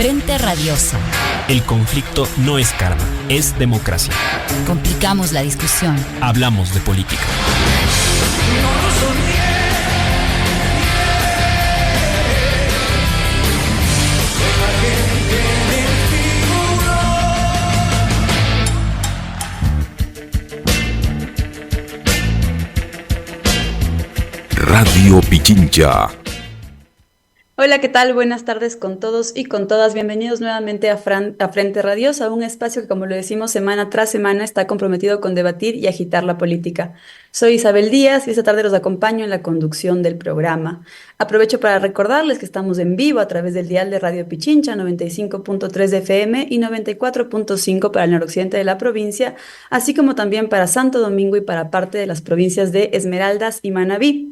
Frente Radiosa. El conflicto no es karma, es democracia. Complicamos la discusión. Hablamos de política. Radio Pichincha. Hola, ¿qué tal? Buenas tardes con todos y con todas. Bienvenidos nuevamente a Frente Radiosa, un espacio que, como lo decimos semana tras semana, está comprometido con debatir y agitar la política. Soy Isabel Díaz y esta tarde los acompaño en la conducción del programa. Aprovecho para recordarles que estamos en vivo a través del dial de Radio Pichincha, 95.3 de FM y 94.5 para el noroccidente de la provincia, así como también para Santo Domingo y para parte de las provincias de Esmeraldas y Manabí.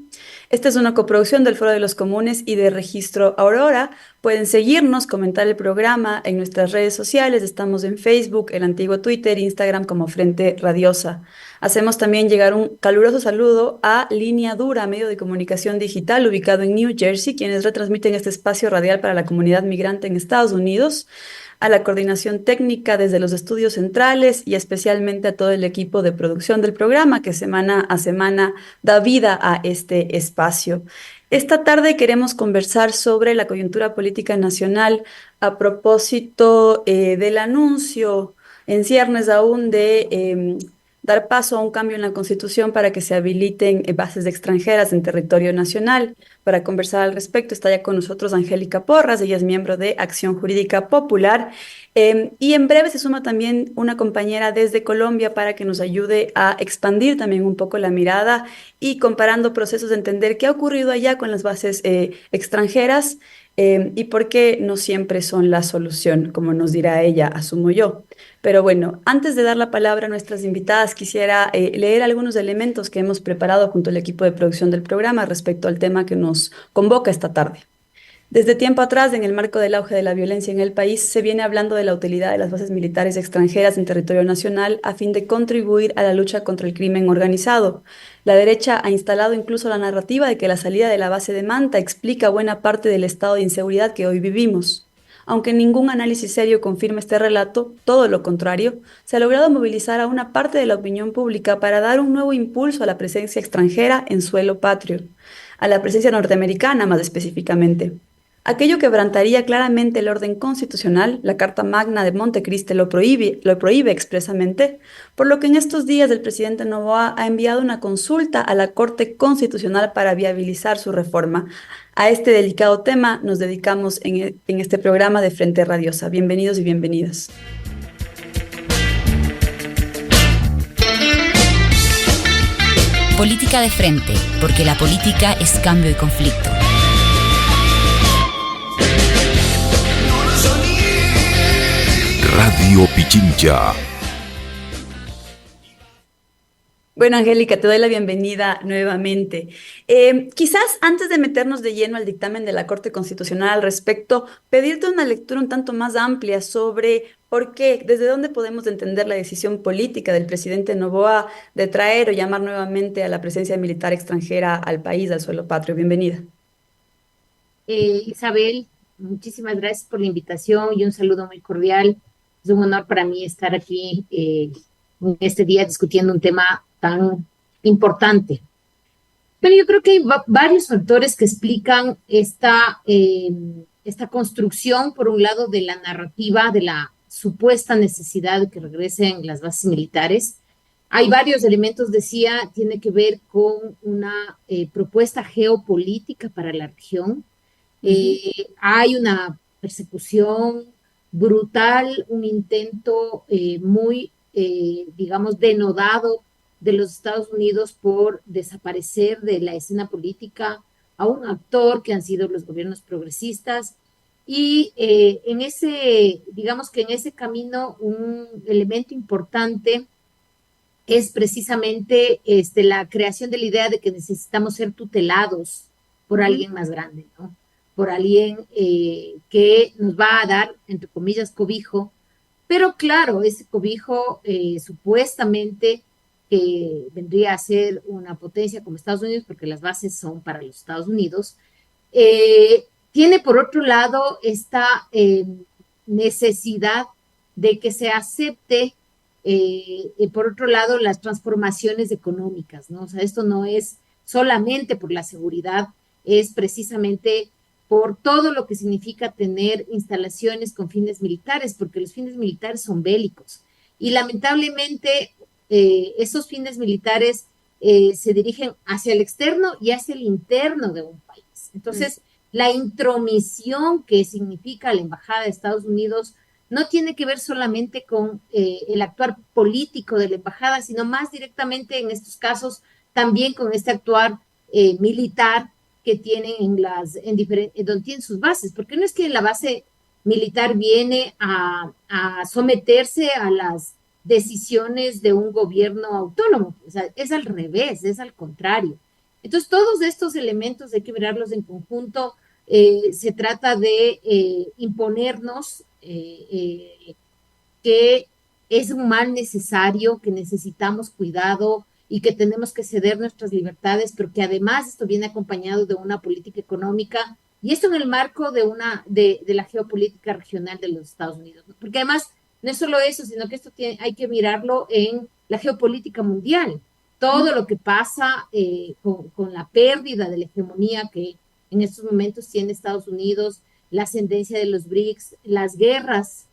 Esta es una coproducción del Foro de los Comunes y de Registro Aurora. Pueden seguirnos, comentar el programa en nuestras redes sociales. Estamos en Facebook, el antiguo Twitter, Instagram como Frente Radiosa. Hacemos también llegar un caluroso saludo a Línea Dura, medio de comunicación digital ubicado en New Jersey, quienes retransmiten este espacio radial para la comunidad migrante en Estados Unidos, a la coordinación técnica desde los estudios centrales y especialmente a todo el equipo de producción del programa que semana a semana da vida a este espacio. Esta tarde queremos conversar sobre la coyuntura política nacional a propósito del anuncio en ciernes aún de dar paso a un cambio en la Constitución para que se habiliten bases extranjeras en territorio nacional. Para conversar al respecto está ya con nosotros Angélica Porras, ella es miembro de Acción Jurídica Popular, y en breve se suma también una compañera desde Colombia para que nos ayude a expandir también un poco la mirada y comparando procesos de entender qué ha ocurrido allá con las bases extranjeras y por qué no siempre son la solución, como nos dirá ella, asumo yo. Pero bueno, antes de dar la palabra a nuestras invitadas, quisiera leer algunos elementos que hemos preparado junto al equipo de producción del programa respecto al tema que nos convoca esta tarde. Desde tiempo atrás, en el marco del auge de la violencia en el país, se viene hablando de la utilidad de las bases militares extranjeras en territorio nacional a fin de contribuir a la lucha contra el crimen organizado. La derecha ha instalado incluso la narrativa de que la salida de la base de Manta explica buena parte del estado de inseguridad que hoy vivimos. Aunque ningún análisis serio confirma este relato, todo lo contrario, se ha logrado movilizar a una parte de la opinión pública para dar un nuevo impulso a la presencia extranjera en suelo patrio, a la presencia norteamericana más específicamente. Aquello quebrantaría claramente el orden constitucional, la Carta Magna de Montecristi lo prohíbe expresamente, por lo que en estos días el presidente Noboa ha enviado una consulta a la Corte Constitucional para viabilizar su reforma. A este delicado tema nos dedicamos en este programa de Frente Radiosa. Bienvenidos y bienvenidas. Política de frente, porque la política es cambio y conflicto. Radio Pichincha. Bueno, Angélica, te doy la bienvenida nuevamente. Quizás antes de meternos de lleno al dictamen de la Corte Constitucional al respecto, pedirte una lectura un tanto más amplia sobre por qué, desde dónde podemos entender la decisión política del presidente Noboa de traer o llamar nuevamente a la presencia militar extranjera al país, al suelo patrio. Bienvenida. Isabel, muchísimas gracias por la invitación y un saludo muy cordial. Es un honor para mí estar aquí en este día discutiendo un tema tan importante. Pero yo creo que hay varios factores que explican esta construcción, por un lado, de la narrativa, de la supuesta necesidad de que regresen las bases militares. Hay varios elementos, decía, tiene que ver con una propuesta geopolítica para la región. Hay una persecución brutal, un intento muy, digamos, denodado de los Estados Unidos por desaparecer de la escena política a un actor que han sido los gobiernos progresistas. Y digamos que en ese camino un elemento importante es precisamente la creación de la idea de que necesitamos ser tutelados por alguien más grande, ¿no? Por alguien que nos va a dar, entre comillas, cobijo, pero claro, ese cobijo supuestamente vendría a ser una potencia como Estados Unidos, porque las bases son para los Estados Unidos, tiene por otro lado esta necesidad de que se acepte, por otro lado, las transformaciones económicas, ¿no? O sea, esto no es solamente por la seguridad, es precisamente por todo lo que significa tener instalaciones con fines militares, porque los fines militares son bélicos. Y lamentablemente esos fines militares se dirigen hacia el externo y hacia el interno de un país. Entonces, la intromisión que significa la Embajada de Estados Unidos no tiene que ver solamente con el actuar político de la embajada, sino más directamente en estos casos también con este actuar militar que tienen donde tienen sus bases, porque no es que la base militar viene a someterse a las decisiones de un gobierno autónomo, o sea, es al revés, es al contrario. Entonces, todos estos elementos hay que mirarlos en conjunto. Se trata de imponernos que es un mal necesario, que necesitamos cuidado y que tenemos que ceder nuestras libertades, pero que además esto viene acompañado de una política económica, y esto en el marco de la geopolítica regional de los Estados Unidos, ¿no? Porque además no es solo eso, sino que hay que mirarlo en la geopolítica mundial. Todo lo que pasa con la pérdida de la hegemonía que en estos momentos tiene Estados Unidos, la ascendencia de los BRICS, las guerras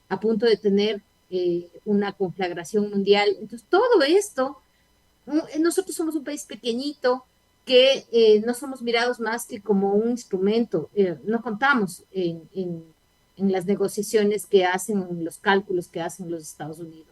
a punto de tener una conflagración mundial. Entonces, todo esto, nosotros somos un país pequeñito que no somos mirados más que como un instrumento. No contamos en las negociaciones que hacen, en los cálculos que hacen los Estados Unidos.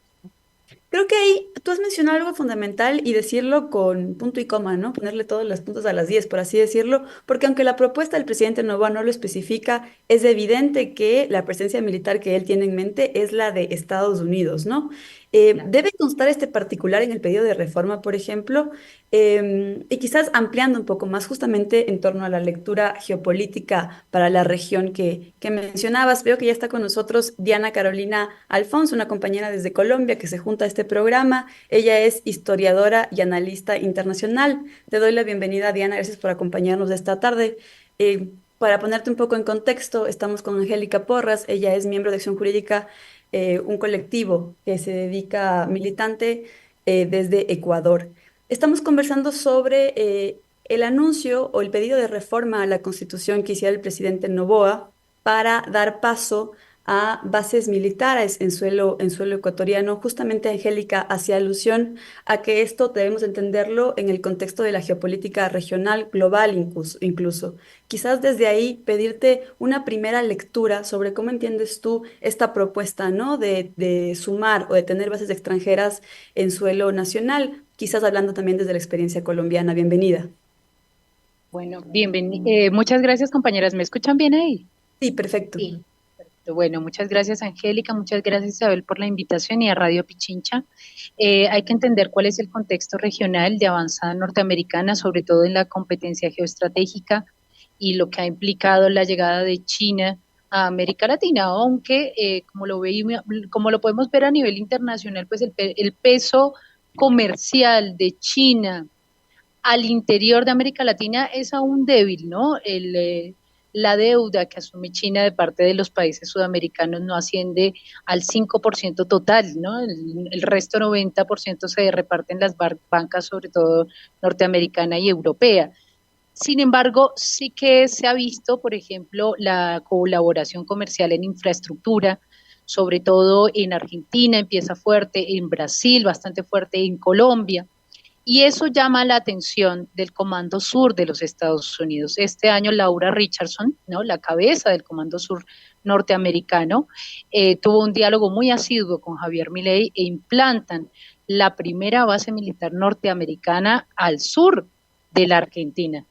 Creo que ahí tú has mencionado algo fundamental y decirlo con punto y coma, ¿no? Ponerle todos los puntos a las 10, por así decirlo, porque aunque la propuesta del presidente Noboa no lo especifica, es evidente que la presencia militar que él tiene en mente es la de Estados Unidos, ¿no? Claro. Debe constar este particular en el pedido de reforma, por ejemplo, y quizás ampliando un poco más justamente en torno a la lectura geopolítica para la región que mencionabas. Veo que ya está con nosotros Diana Carolina Alfonso, una compañera desde Colombia que se junta a este programa. Ella es historiadora y analista internacional. Te doy la bienvenida, Diana, gracias por acompañarnos esta tarde. Para ponerte un poco en contexto, estamos con Angélica Porras. Ella es miembro de Acción Jurídica, un colectivo que se dedica militante desde Ecuador. Estamos conversando sobre el anuncio o el pedido de reforma a la Constitución que hiciera el presidente Noboa para dar paso a bases militares en suelo ecuatoriano. Justamente, Angélica hacía alusión a que esto debemos entenderlo en el contexto de la geopolítica regional global incluso. Quizás desde ahí pedirte una primera lectura sobre cómo entiendes tú esta propuesta, ¿no? De sumar o de tener bases extranjeras en suelo nacional, quizás hablando también desde la experiencia colombiana. Bienvenida. Bueno, muchas gracias, compañeras. ¿Me escuchan bien ahí? Sí, perfecto. Sí. Bueno, muchas gracias, Angélica, muchas gracias, Isabel, por la invitación y a Radio Pichincha. Hay que entender cuál es el contexto regional de avanzada norteamericana, sobre todo en la competencia geoestratégica y lo que ha implicado la llegada de China a América Latina, aunque como lo podemos ver a nivel internacional, pues el peso comercial de China al interior de América Latina es aún débil, ¿no? La deuda que asume China de parte de los países sudamericanos no asciende al 5% total, ¿no? El resto 90% se reparte en las bancas, sobre todo norteamericana y europea. Sin embargo, sí que se ha visto, por ejemplo, la colaboración comercial en infraestructura, sobre todo en Argentina, empieza fuerte, en Brasil, bastante fuerte, en Colombia. Y eso llama la atención del Comando Sur de los Estados Unidos. Este año Laura Richardson, ¿no?, la cabeza del Comando Sur norteamericano, tuvo un diálogo muy asiduo con Javier Milei e implantan la primera base militar norteamericana al sur de la Argentina.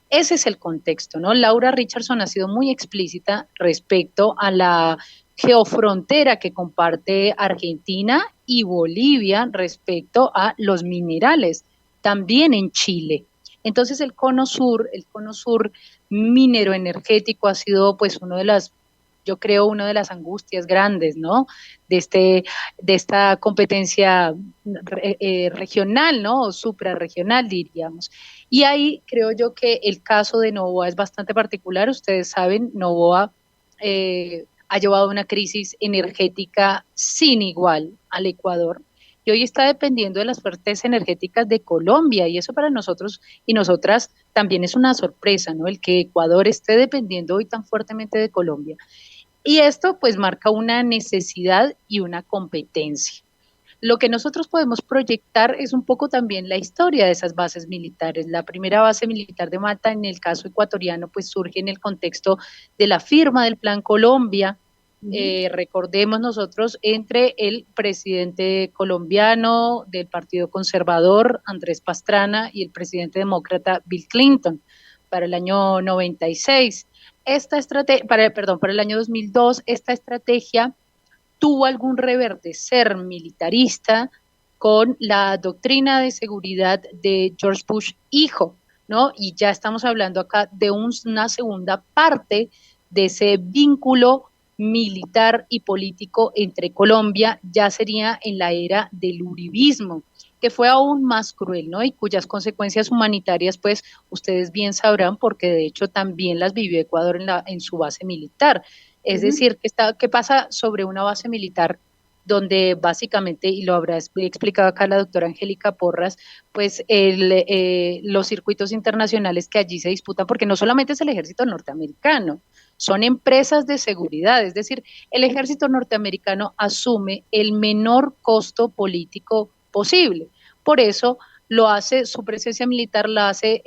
Ese es el contexto, ¿no? Laura Richardson ha sido muy explícita respecto a la geofrontera que comparte Argentina y Bolivia respecto a los minerales, también en Chile. Entonces el cono sur minero energético ha sido pues yo creo una de las angustias grandes, ¿no? De esta competencia regional, ¿no? O suprarregional, diríamos. Y ahí creo yo que el caso de Noboa es bastante particular. Ustedes saben, Noboa ha llevado a una crisis energética sin igual al Ecuador, y hoy está dependiendo de las fuentes energéticas de Colombia, y eso para nosotros y nosotras también es una sorpresa, ¿no? El que Ecuador esté dependiendo hoy tan fuertemente de Colombia. Y esto pues marca una necesidad y una competencia. Lo que nosotros podemos proyectar es un poco también la historia de esas bases militares. La primera base militar de Manta, en el caso ecuatoriano, pues surge en el contexto de la firma del Plan Colombia. Recordemos nosotros, entre el presidente colombiano del Partido Conservador, Andrés Pastrana, y el presidente demócrata, Bill Clinton, para el año 96. Para el año 2002, esta estrategia tuvo algún reverdecer militarista con la doctrina de seguridad de George Bush hijo, ¿no? Y ya estamos hablando acá de una segunda parte de ese vínculo militar y político entre Colombia, ya sería en la era del uribismo, que fue aún más cruel, ¿no? Y cuyas consecuencias humanitarias, pues, ustedes bien sabrán, porque de hecho también las vivió Ecuador en su base militar. Es decir, ¿qué pasa sobre una base militar donde básicamente, y lo habrá explicado acá la doctora Angélica Porras, pues los circuitos internacionales que allí se disputan, porque no solamente es el ejército norteamericano, son empresas de seguridad, es decir, el ejército norteamericano asume el menor costo político posible. Por eso lo hace, su presencia militar la hace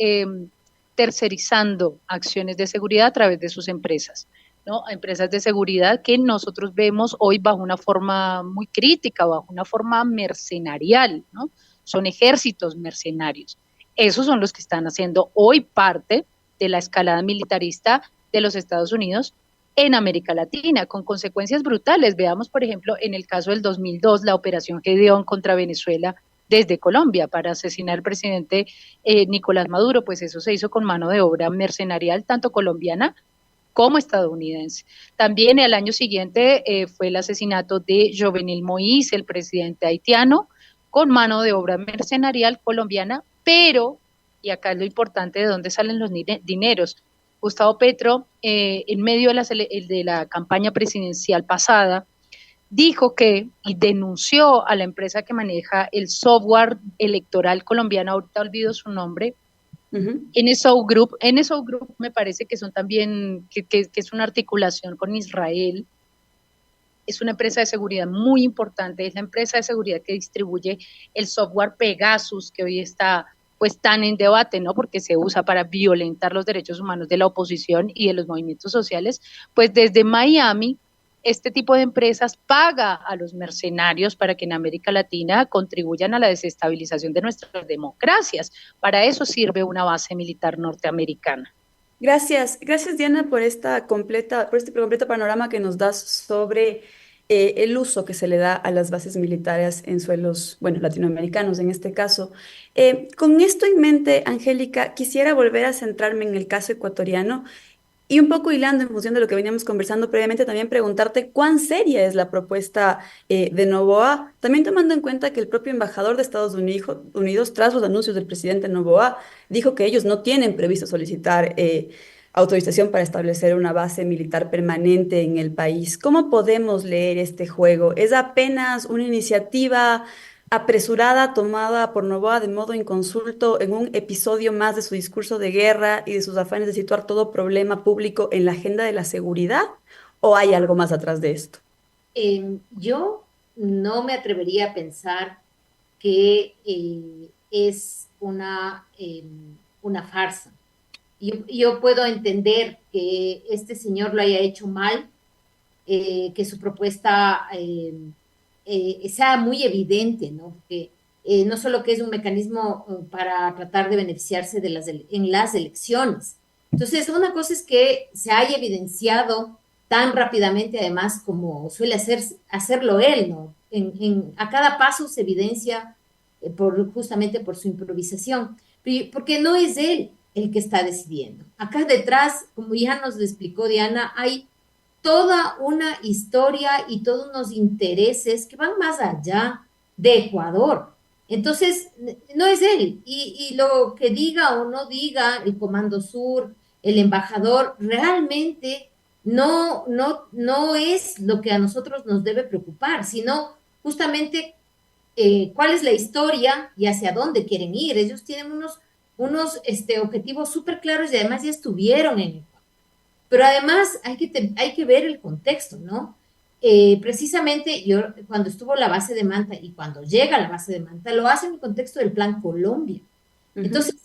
tercerizando acciones de seguridad a través de sus empresas, ¿no? Empresas de seguridad que nosotros vemos hoy bajo una forma muy crítica, bajo una forma mercenarial, ¿no? Son ejércitos mercenarios. Esos son los que están haciendo hoy parte de la escalada militarista de los Estados Unidos en América Latina, con consecuencias brutales. Veamos, por ejemplo, en el caso del 2002, la operación Gedeón contra Venezuela desde Colombia para asesinar al presidente Nicolás Maduro, pues eso se hizo con mano de obra mercenarial, tanto colombiana como estadounidense. También el año siguiente fue el asesinato de Jovenel Moïse, el presidente haitiano, con mano de obra mercenarial colombiana, pero, y acá es lo importante de dónde salen los dineros, Gustavo Petro, en medio de la campaña presidencial pasada, dijo que, y denunció a la empresa que maneja el software electoral colombiano, ahorita olvido su nombre, NSO Group me parece que son también, que es una articulación con Israel, es una empresa de seguridad muy importante, es la empresa de seguridad que distribuye el software Pegasus, que hoy está pues tan en debate, ¿no? Porque se usa para violentar los derechos humanos de la oposición y de los movimientos sociales, pues desde Miami este tipo de empresas paga a los mercenarios para que en América Latina contribuyan a la desestabilización de nuestras democracias. Para eso sirve una base militar norteamericana. Gracias Diana por este completo panorama que nos das sobre el uso que se le da a las bases militares en suelos, bueno, latinoamericanos en este caso. Con esto en mente, Angélica, quisiera volver a centrarme en el caso ecuatoriano y un poco hilando en función de lo que veníamos conversando previamente, también preguntarte cuán seria es la propuesta de Noboa, también tomando en cuenta que el propio embajador de Estados Unidos, tras los anuncios del presidente Noboa, dijo que ellos no tienen previsto solicitar autorización para establecer una base militar permanente en el país. ¿Cómo podemos leer este juego? ¿Es apenas una iniciativa apresurada tomada por Noboa de modo inconsulto en un episodio más de su discurso de guerra y de sus afanes de situar todo problema público en la agenda de la seguridad? ¿O hay algo más atrás de esto? Yo no me atrevería a pensar que es una farsa. Yo puedo entender que este señor lo haya hecho mal, que su propuesta sea muy evidente, ¿no? Que no solo que es un mecanismo para tratar de beneficiarse en las elecciones. Entonces, una cosa es que se haya evidenciado tan rápidamente, además, como suele hacerlo él, ¿no? A cada paso se evidencia justamente por su improvisación, porque no es él el que está decidiendo. Acá detrás, como ya nos lo explicó Diana, hay toda una historia y todos unos intereses que van más allá de Ecuador. Entonces, no es él. Y lo que diga o no diga el Comando Sur, el embajador, realmente no es lo que a nosotros nos debe preocupar, sino justamente cuál es la historia y hacia dónde quieren ir. Ellos tienen unos objetivos súper claros y además ya estuvieron en Ecuador. Pero además hay que ver el contexto, ¿no? Precisamente yo, cuando estuvo la base de Manta y cuando llega la base de Manta, lo hace en el contexto del Plan Colombia. Entonces,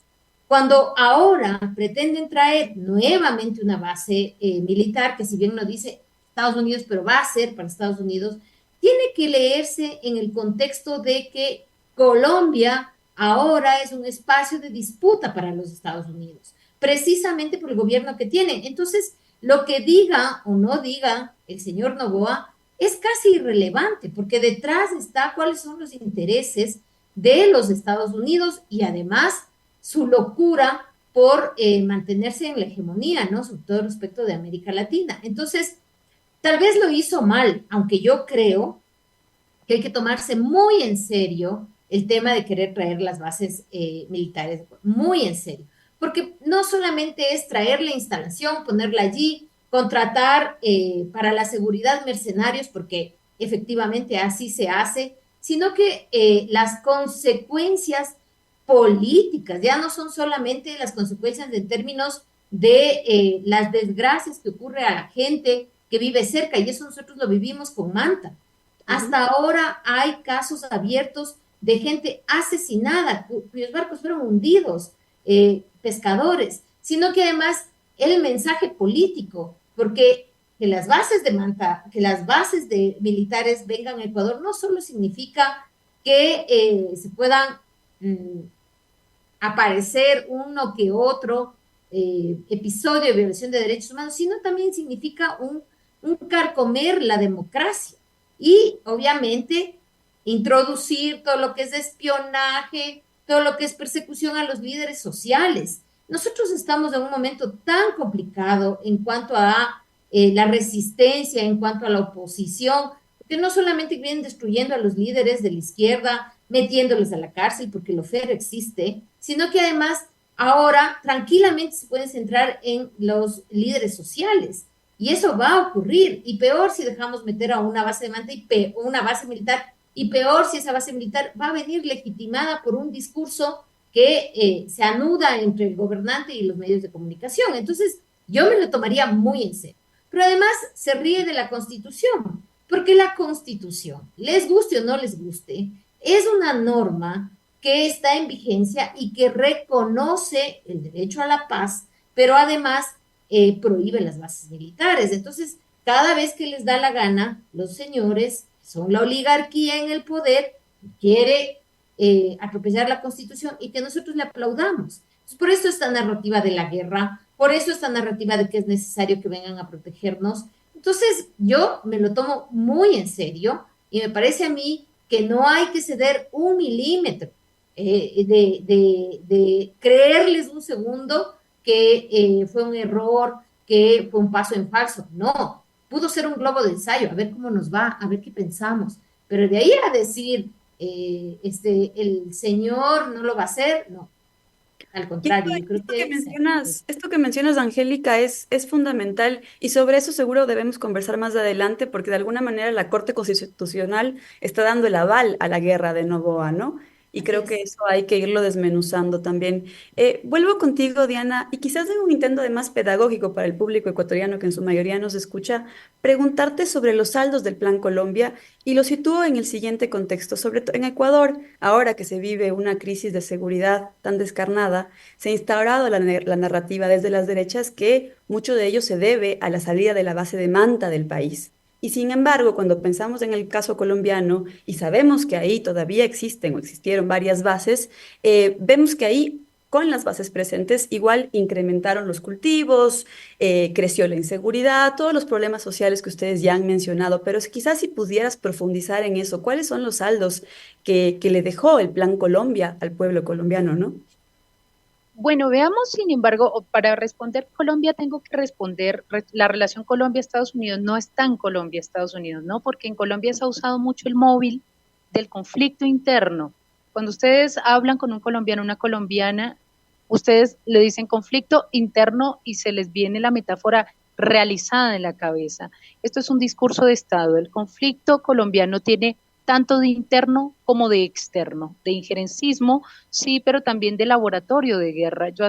cuando ahora pretenden traer nuevamente una base militar, que si bien no dice Estados Unidos, pero va a ser para Estados Unidos, tiene que leerse en el contexto de que Colombia ahora es un espacio de disputa para los Estados Unidos, precisamente por el gobierno que tienen. Entonces, lo que diga o no diga el señor Noboa es casi irrelevante, porque detrás está cuáles son los intereses de los Estados Unidos y además su locura por mantenerse en la hegemonía, ¿no? Sobre todo respecto de América Latina. Entonces, tal vez lo hizo mal, aunque yo creo que hay que tomarse muy en serio el tema de querer traer las bases militares, muy en serio, porque no solamente es traer la instalación, ponerla allí, contratar para la seguridad mercenarios, porque efectivamente así se hace, sino que las consecuencias políticas ya no son solamente las consecuencias en términos de las desgracias que ocurre a la gente que vive cerca, y eso nosotros lo vivimos con Manta. Hasta ahora hay casos abiertos de gente asesinada, cuyos barcos fueron hundidos, pescadores, sino que además el mensaje político, porque que las bases de Manta, que las bases de militares vengan a Ecuador, no solo significa que se puedan aparecer uno que otro episodio de violación de derechos humanos, sino también significa un carcomer la democracia y obviamente introducir todo lo que es espionaje, todo lo que es persecución a los líderes sociales. Nosotros estamos en un momento tan complicado en cuanto a la resistencia, en cuanto a la oposición, que no solamente vienen destruyendo a los líderes de la izquierda, metiéndolos a la cárcel porque el FER existe, sino que además ahora tranquilamente se pueden centrar en los líderes sociales. Y eso va a ocurrir, y peor si dejamos meter a una base de Manta una base militar, y peor si esa base militar va a venir legitimada por un discurso que se anuda entre el gobernante y los medios de comunicación. Entonces, yo me lo tomaría muy en serio. Pero además se ríe de la Constitución, porque la Constitución, les guste o no les guste, es una norma que está en vigencia y que reconoce el derecho a la paz, pero además prohíbe las bases militares. Entonces, cada vez que les da la gana, los señores, que son la oligarquía en el poder, quiere atropellar la Constitución y que nosotros le aplaudamos. Entonces, por eso esta narrativa de la guerra, por eso esta narrativa de que es necesario que vengan a protegernos. Entonces, yo me lo tomo muy en serio y me parece a mí que no hay que ceder un milímetro de creerles un segundo que fue un error, que fue un paso en falso. No, pudo ser un globo de ensayo, a ver cómo nos va, a ver qué pensamos. Pero de ahí a decir, el señor no lo va a hacer, no. Al contrario, yo creo que esto que mencionas, Angélica, es fundamental y sobre eso seguro debemos conversar más adelante porque de alguna manera la Corte Constitucional está dando el aval a la guerra de Noboa, ¿no? Y creo que eso hay que irlo desmenuzando también. Vuelvo contigo, Diana, y quizás en un intento de más pedagógico para el público ecuatoriano que en su mayoría nos escucha, preguntarte sobre los saldos del Plan Colombia y lo sitúo en el siguiente contexto. Sobre todo en Ecuador, ahora que se vive una crisis de seguridad tan descarnada, se ha instaurado la narrativa desde las derechas que mucho de ello se debe a la salida de la base de Manta del país. Y sin embargo, cuando pensamos en el caso colombiano y sabemos que ahí todavía existen o existieron varias bases, vemos que ahí con las bases presentes igual incrementaron los cultivos, creció la inseguridad, todos los problemas sociales que ustedes ya han mencionado, pero quizás si pudieras profundizar en eso, ¿cuáles son los saldos que le dejó el Plan Colombia al pueblo colombiano, no? Bueno, veamos, sin embargo, para responder Colombia tengo que responder, la relación Colombia-Estados Unidos no está en Colombia-Estados Unidos, ¿no? Porque en Colombia se ha usado mucho el móvil del conflicto interno. Cuando ustedes hablan con un colombiano, una colombiana, ustedes le dicen conflicto interno y se les viene la metáfora realizada en la cabeza. Esto es un discurso de Estado. El conflicto colombiano tiene tanto de interno como de externo, de injerencismo, sí, pero también de laboratorio de guerra. Yo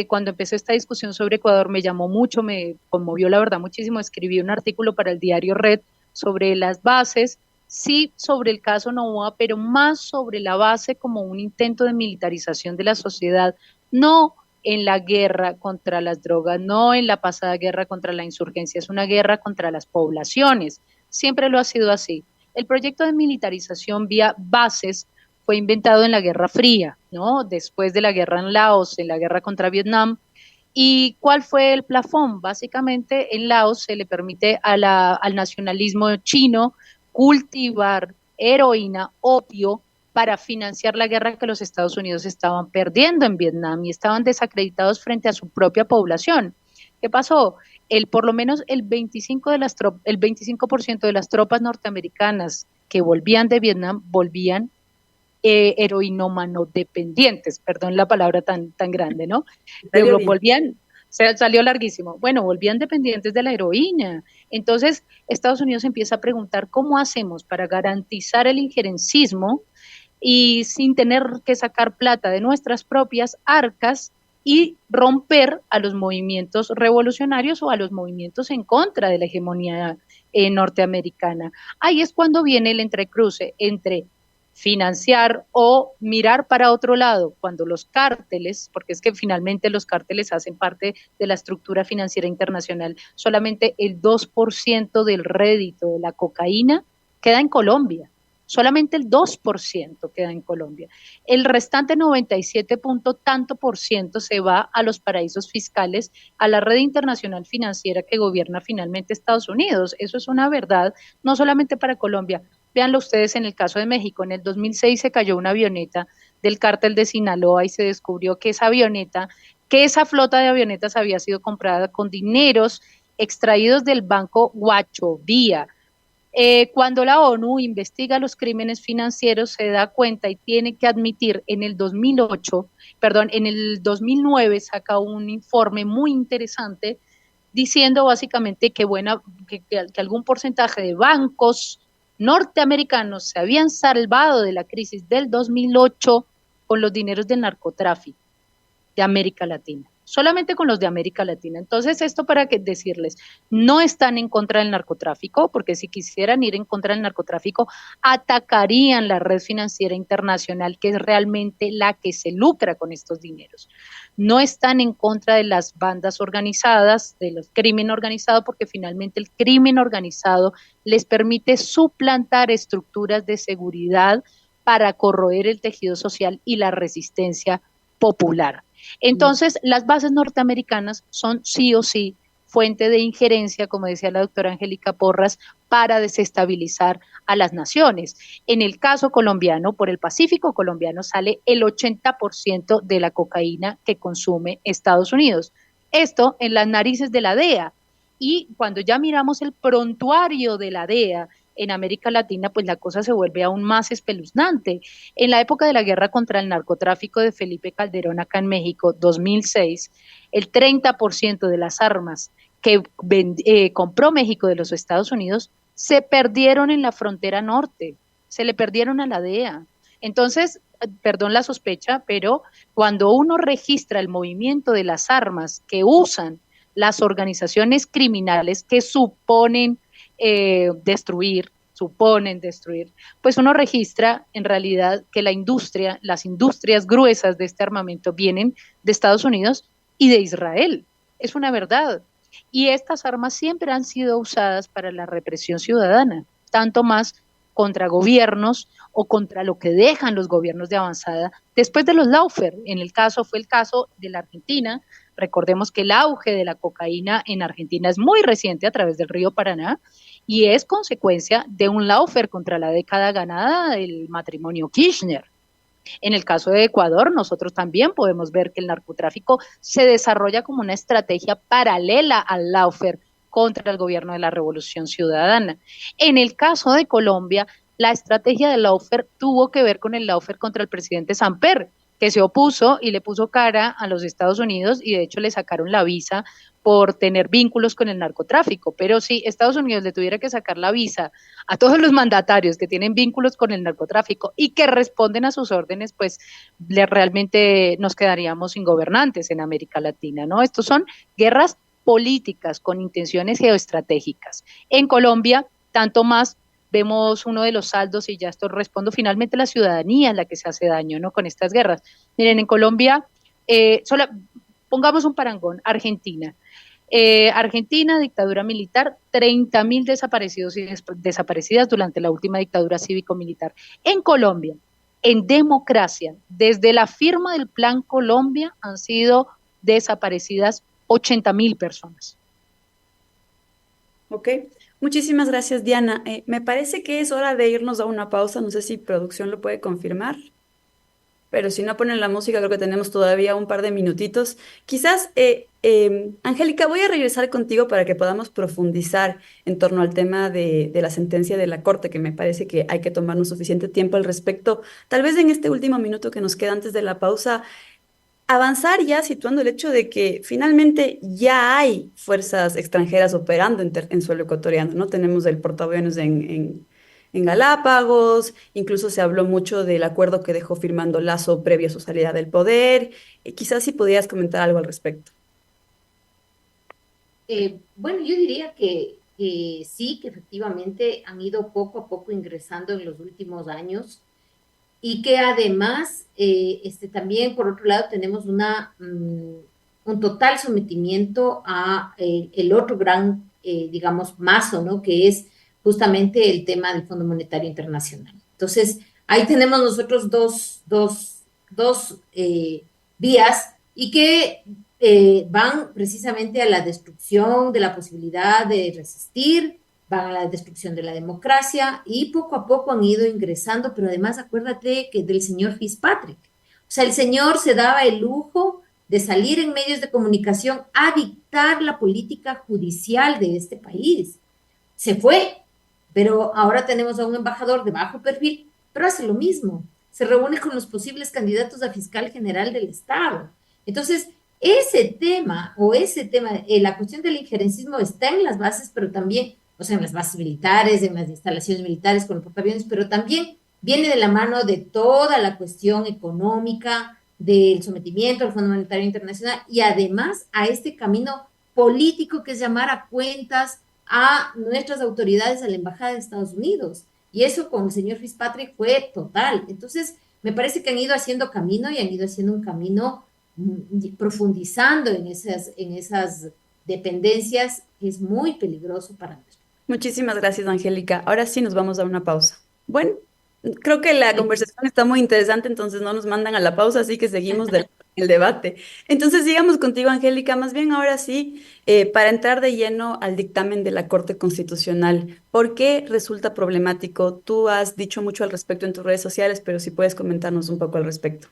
cuando empezó esta discusión sobre Ecuador me llamó mucho, me conmovió la verdad muchísimo, escribí un artículo para el diario Red sobre las bases, sí sobre el caso Noboa, pero más sobre la base como un intento de militarización de la sociedad, no en la guerra contra las drogas, no en la pasada guerra contra la insurgencia, es una guerra contra las poblaciones, siempre lo ha sido así. El proyecto de militarización vía bases fue inventado en la Guerra Fría, ¿no? Después de la guerra en Laos, en la guerra contra Vietnam. ¿Y cuál fue el plafón? Básicamente en Laos se le permite al nacionalismo chino cultivar heroína, opio, para financiar la guerra que los Estados Unidos estaban perdiendo en Vietnam y estaban desacreditados frente a su propia población. ¿Qué pasó? Por lo menos el 25% de las tropas norteamericanas que volvían de Vietnam volvían heroinómano-dependientes, perdón la palabra tan grande, ¿no? Volvían, salió larguísimo. Bueno, volvían dependientes de la heroína. Entonces, Estados Unidos empieza a preguntar cómo hacemos para garantizar el injerencismo y sin tener que sacar plata de nuestras propias arcas y romper a los movimientos revolucionarios o a los movimientos en contra de la hegemonía norteamericana. Ahí es cuando viene el entrecruce entre financiar o mirar para otro lado, cuando los cárteles, porque es que finalmente los cárteles hacen parte de la estructura financiera internacional, solamente el 2% del rédito de la cocaína queda en Colombia. Solamente el 2% queda en Colombia. El restante 97 tanto por ciento se va a los paraísos fiscales, a la red internacional financiera que gobierna finalmente Estados Unidos. Eso es una verdad, no solamente para Colombia. Véanlo ustedes en el caso de México. En el 2006 se cayó una avioneta del cártel de Sinaloa y se descubrió que esa flota de avionetas había sido comprada con dineros extraídos del banco Guachovía. Cuando la ONU investiga los crímenes financieros se da cuenta y tiene que admitir en el 2009 saca un informe muy interesante diciendo básicamente que algún porcentaje de bancos norteamericanos se habían salvado de la crisis del 2008 con los dineros del narcotráfico de América Latina. Solamente con los de América Latina. Entonces, esto para decirles, no están en contra del narcotráfico, porque si quisieran ir en contra del narcotráfico, atacarían la red financiera internacional, que es realmente la que se lucra con estos dineros. No están en contra de las bandas organizadas, de los crimen organizado, porque finalmente el crimen organizado les permite suplantar estructuras de seguridad para corroer el tejido social y la resistencia popular. Entonces, las bases norteamericanas son sí o sí fuente de injerencia, como decía la doctora Angélica Porras, para desestabilizar a las naciones. En el caso colombiano, por el Pacífico colombiano sale el 80% de la cocaína que consume Estados Unidos. Esto en las narices de la DEA. Y cuando ya miramos el prontuario de la DEA en América Latina, pues la cosa se vuelve aún más espeluznante. En la época de la guerra contra el narcotráfico de Felipe Calderón acá en México, 2006, el 30% de las armas que compró México de los Estados Unidos se perdieron en la frontera norte, se le perdieron a la DEA. Entonces, perdón la sospecha, pero cuando uno registra el movimiento de las armas que usan las organizaciones criminales que suponen destruir, pues uno registra en realidad que las industrias gruesas de este armamento vienen de Estados Unidos y de Israel. Es una verdad. Y estas armas siempre han sido usadas para la represión ciudadana, tanto más contra gobiernos o contra lo que dejan los gobiernos de avanzada después de los lawfare. Fue el caso de la Argentina. Recordemos que el auge de la cocaína en Argentina es muy reciente a través del río Paraná y es consecuencia de un lawfare contra la década ganada del matrimonio Kirchner. En el caso de Ecuador, nosotros también podemos ver que el narcotráfico se desarrolla como una estrategia paralela al lawfare contra el gobierno de la Revolución Ciudadana. En el caso de Colombia, la estrategia del lawfare tuvo que ver con el lawfare contra el presidente Samper, que se opuso y le puso cara a los Estados Unidos y de hecho le sacaron la visa por tener vínculos con el narcotráfico, pero si Estados Unidos le tuviera que sacar la visa a todos los mandatarios que tienen vínculos con el narcotráfico y que responden a sus órdenes, pues realmente nos quedaríamos sin gobernantes en América Latina, ¿no? Estos son guerras políticas con intenciones geoestratégicas. En Colombia, tanto más, vemos uno de los saldos, y ya esto respondo, finalmente la ciudadanía es la que se hace daño, ¿no? Con estas guerras. Miren, en Colombia, pongamos un parangón, Argentina. Argentina, dictadura militar, 30.000 desaparecidos y desaparecidas durante la última dictadura cívico-militar. En Colombia, en democracia, desde la firma del Plan Colombia han sido desaparecidas 80.000 personas. Ok, muchísimas gracias, Diana. Me parece que es hora de irnos a una pausa, no sé si producción lo puede confirmar, pero si no ponen la música, creo que tenemos todavía un par de minutitos. Quizás, Angélica, voy a regresar contigo para que podamos profundizar en torno al tema de la sentencia de la Corte, que me parece que hay que tomarnos suficiente tiempo al respecto. Tal vez en este último minuto que nos queda antes de la pausa, avanzar ya situando el hecho de que finalmente ya hay fuerzas extranjeras operando en suelo ecuatoriano, ¿no? Tenemos el portaaviones en Galápagos, incluso se habló mucho del acuerdo que dejó firmando Lazo previo a su salida del poder. Quizás si podías comentar algo al respecto. Bueno, yo diría que sí, que efectivamente han ido poco a poco ingresando en los últimos años, y que además también, por otro lado, tenemos un total sometimiento a el otro gran, digamos, mazo, ¿no? Que es justamente el tema del Fondo Monetario Internacional. Entonces, ahí tenemos nosotros dos vías, y que van precisamente a la destrucción de la posibilidad de resistir, van a la destrucción de la democracia, y poco a poco han ido ingresando, pero además acuérdate que del señor Fitzpatrick. O sea, el señor se daba el lujo de salir en medios de comunicación a dictar la política judicial de este país. Se fue, pero ahora tenemos a un embajador de bajo perfil, pero hace lo mismo. Se reúne con los posibles candidatos a fiscal general del Estado. Entonces, ese tema, la cuestión del injerencismo está en las bases, pero también, o sea, en las bases militares, en las instalaciones militares con los portaaviones, pero también viene de la mano de toda la cuestión económica, del sometimiento al Fondo Monetario Internacional, y además a este camino político que es llamar a cuentas a nuestras autoridades, a la Embajada de Estados Unidos. Y eso con el señor Fitzpatrick fue total. Entonces, me parece que han ido haciendo camino, y han ido haciendo un camino profundizando en esas dependencias, que es muy peligroso para nosotros. Muchísimas gracias, Angélica. Ahora sí nos vamos a una pausa. Bueno, creo que la conversación está muy interesante, entonces no nos mandan a la pausa, así que seguimos el debate. Entonces sigamos contigo, Angélica. Más bien ahora sí, para entrar de lleno al dictamen de la Corte Constitucional, ¿por qué resulta problemático? Tú has dicho mucho al respecto en tus redes sociales, pero si puedes comentarnos un poco al respecto.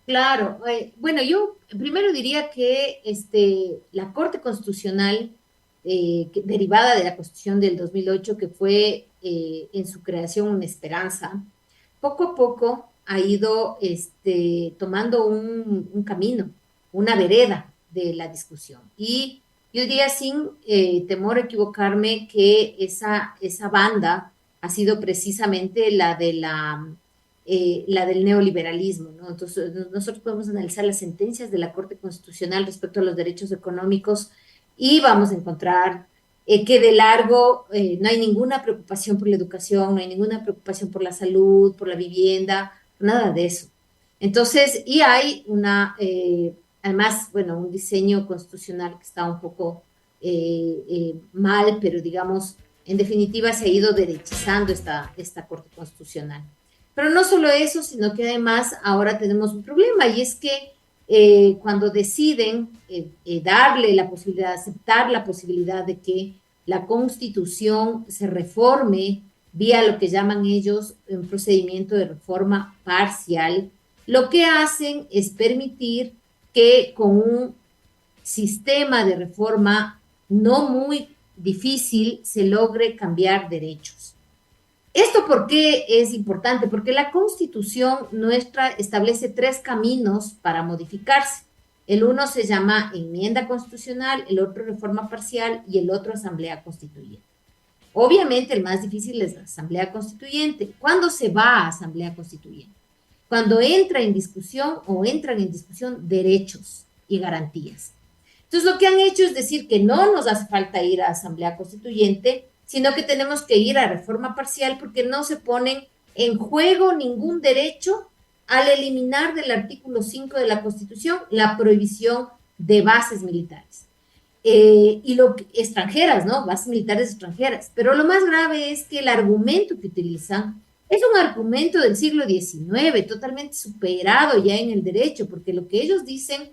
Claro, bueno, yo primero diría que la Corte Constitucional, derivada de la Constitución del 2008, que fue en su creación una esperanza, poco a poco ha ido tomando un camino, una vereda de la discusión. Y yo diría, sin temor a equivocarme, que esa banda ha sido precisamente la del neoliberalismo, ¿no? Entonces, nosotros podemos analizar las sentencias de la Corte Constitucional respecto a los derechos económicos, y vamos a encontrar que de largo no hay ninguna preocupación por la educación, no hay ninguna preocupación por la salud, por la vivienda, nada de eso. Entonces, y hay además, bueno, un diseño constitucional que está un poco mal, pero digamos, en definitiva se ha ido derechizando esta Corte Constitucional. Pero no solo eso, sino que además ahora tenemos un problema, y es que cuando deciden darle la posibilidad, aceptar la posibilidad de que la Constitución se reforme vía lo que llaman ellos un procedimiento de reforma parcial, lo que hacen es permitir que con un sistema de reforma no muy difícil se logre cambiar derechos. ¿Esto por qué es importante? Porque la Constitución nuestra establece 3 caminos para modificarse. El uno se llama enmienda constitucional, el otro reforma parcial y el otro asamblea constituyente. Obviamente el más difícil es la asamblea constituyente. ¿Cuándo se va a asamblea constituyente? Cuando entra en discusión o entran en discusión derechos y garantías. Entonces lo que han hecho es decir que no nos hace falta ir a asamblea constituyente, sino que tenemos que ir a reforma parcial porque no se ponen en juego ningún derecho al eliminar del artículo 5 de la Constitución la prohibición de bases militares. Extranjeras, ¿no? Bases militares extranjeras. Pero lo más grave es que el argumento que utilizan es un argumento del siglo XIX, totalmente superado ya en el derecho, porque lo que ellos dicen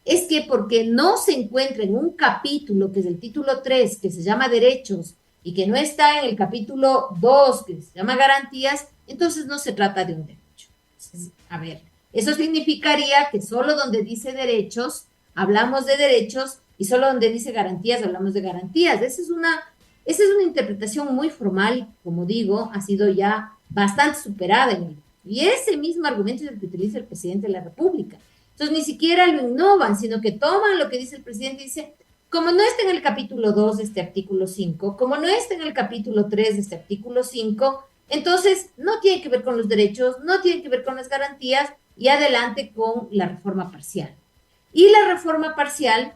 es que porque no se encuentra en un capítulo, que es el título 3, que se llama Derechos, y que no está en el capítulo 2, que se llama Garantías, entonces no se trata de un derecho. Entonces, a ver, eso significaría que solo donde dice derechos, hablamos de derechos, y solo donde dice garantías, hablamos de garantías. Esa es una interpretación muy formal, como digo, ha sido ya bastante superada en el. Y ese mismo argumento es el que utiliza el presidente de la República. Entonces, ni siquiera lo innovan, sino que toman lo que dice el presidente y dice, como no está en el capítulo 2 de este artículo 5, como no está en el capítulo 3 de este artículo 5, entonces no tiene que ver con los derechos, no tiene que ver con las garantías, y adelante con la reforma parcial. Y la reforma parcial,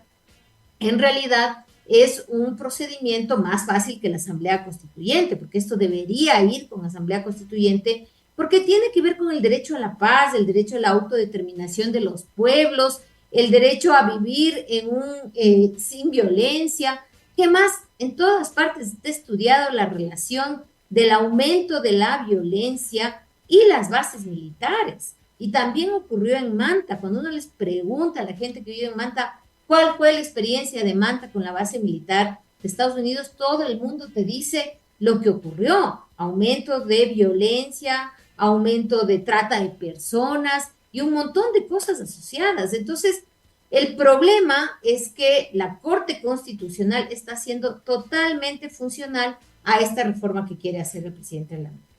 en realidad, es un procedimiento más fácil que la Asamblea Constituyente, porque esto debería ir con Asamblea Constituyente, porque tiene que ver con el derecho a la paz, el derecho a la autodeterminación de los pueblos, el derecho a vivir sin violencia. ¿Qué más? En todas partes está estudiado la relación del aumento de la violencia y las bases militares. Y también ocurrió en Manta. Cuando uno les pregunta a la gente que vive en Manta, ¿cuál fue la experiencia de Manta con la base militar de Estados Unidos? Todo el mundo te dice lo que ocurrió. Aumento de violencia, aumento de trata de personas y un montón de cosas asociadas. Entonces, el problema es que la Corte Constitucional está siendo totalmente funcional a esta reforma que quiere hacer el presidente de la República.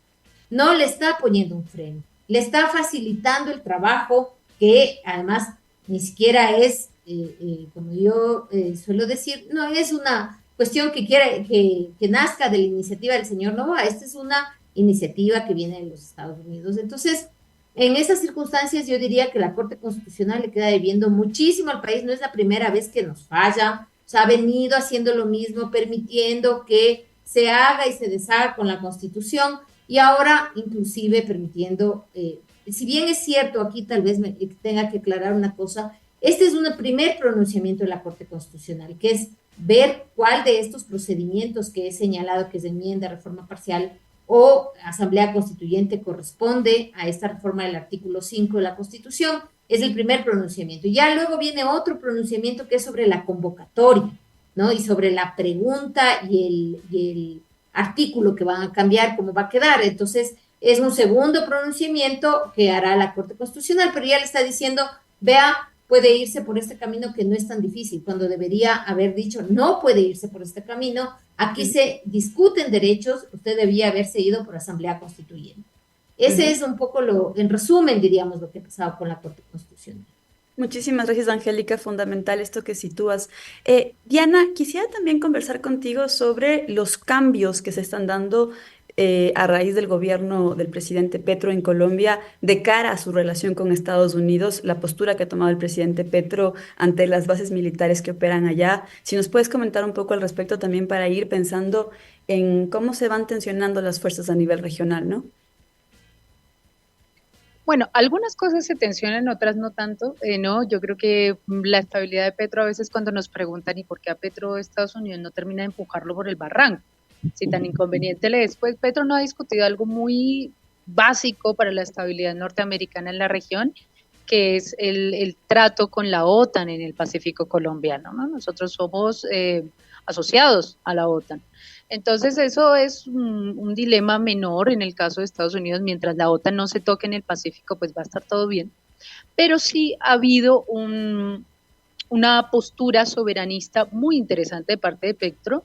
No le está poniendo un freno, le está facilitando el trabajo, que además ni siquiera es, como yo suelo decir, no es una cuestión que nazca de la iniciativa del señor Noboa. Esta es una iniciativa que viene de los Estados Unidos. Entonces, en esas circunstancias yo diría que la Corte Constitucional le queda debiendo muchísimo al país. No es la primera vez que nos falla, o sea, ha venido haciendo lo mismo, permitiendo que se haga y se deshaga con la Constitución, y ahora inclusive permitiendo, si bien es cierto, aquí tal vez tenga que aclarar una cosa, este es un primer pronunciamiento de la Corte Constitucional, que es ver cuál de estos procedimientos que he señalado, que es enmienda, reforma parcial o asamblea constituyente, corresponde a esta reforma del artículo 5 de la Constitución. Es el primer pronunciamiento. Y ya luego viene otro pronunciamiento que es sobre la convocatoria, ¿no? Y sobre la pregunta y el artículo que van a cambiar, cómo va a quedar. Entonces, es un segundo pronunciamiento que hará la Corte Constitucional, pero ya le está diciendo, vea, puede irse por este camino que no es tan difícil, cuando debería haber dicho, no puede irse por este camino, aquí se discuten derechos, usted debía haberse ido por asamblea constituyente. Ese es un poco en resumen, diríamos, lo que ha pasado con la Corte Constitucional. Muchísimas gracias, Angélica. Fundamental esto que sitúas. Diana, quisiera también conversar contigo sobre los cambios que se están dando a raíz del gobierno del presidente Petro en Colombia de cara a su relación con Estados Unidos, la postura que ha tomado el presidente Petro ante las bases militares que operan allá. Si nos puedes comentar un poco al respecto también para ir pensando en cómo se van tensionando las fuerzas a nivel regional, ¿no? Bueno, algunas cosas se tensionan, otras no tanto, ¿no? Yo creo que la estabilidad de Petro, a veces cuando nos preguntan ¿y por qué a Petro Estados Unidos no termina de empujarlo por el barranco? Si tan inconveniente le es, pues Petro no ha discutido algo muy básico para la estabilidad norteamericana en la región, que es el trato con la OTAN en el Pacífico colombiano, ¿no? Nosotros somos asociados a la OTAN. Entonces eso es un dilema menor en el caso de Estados Unidos. Mientras la OTAN no se toque en el Pacífico, pues va a estar todo bien. Pero sí ha habido una postura soberanista muy interesante de parte de Petro,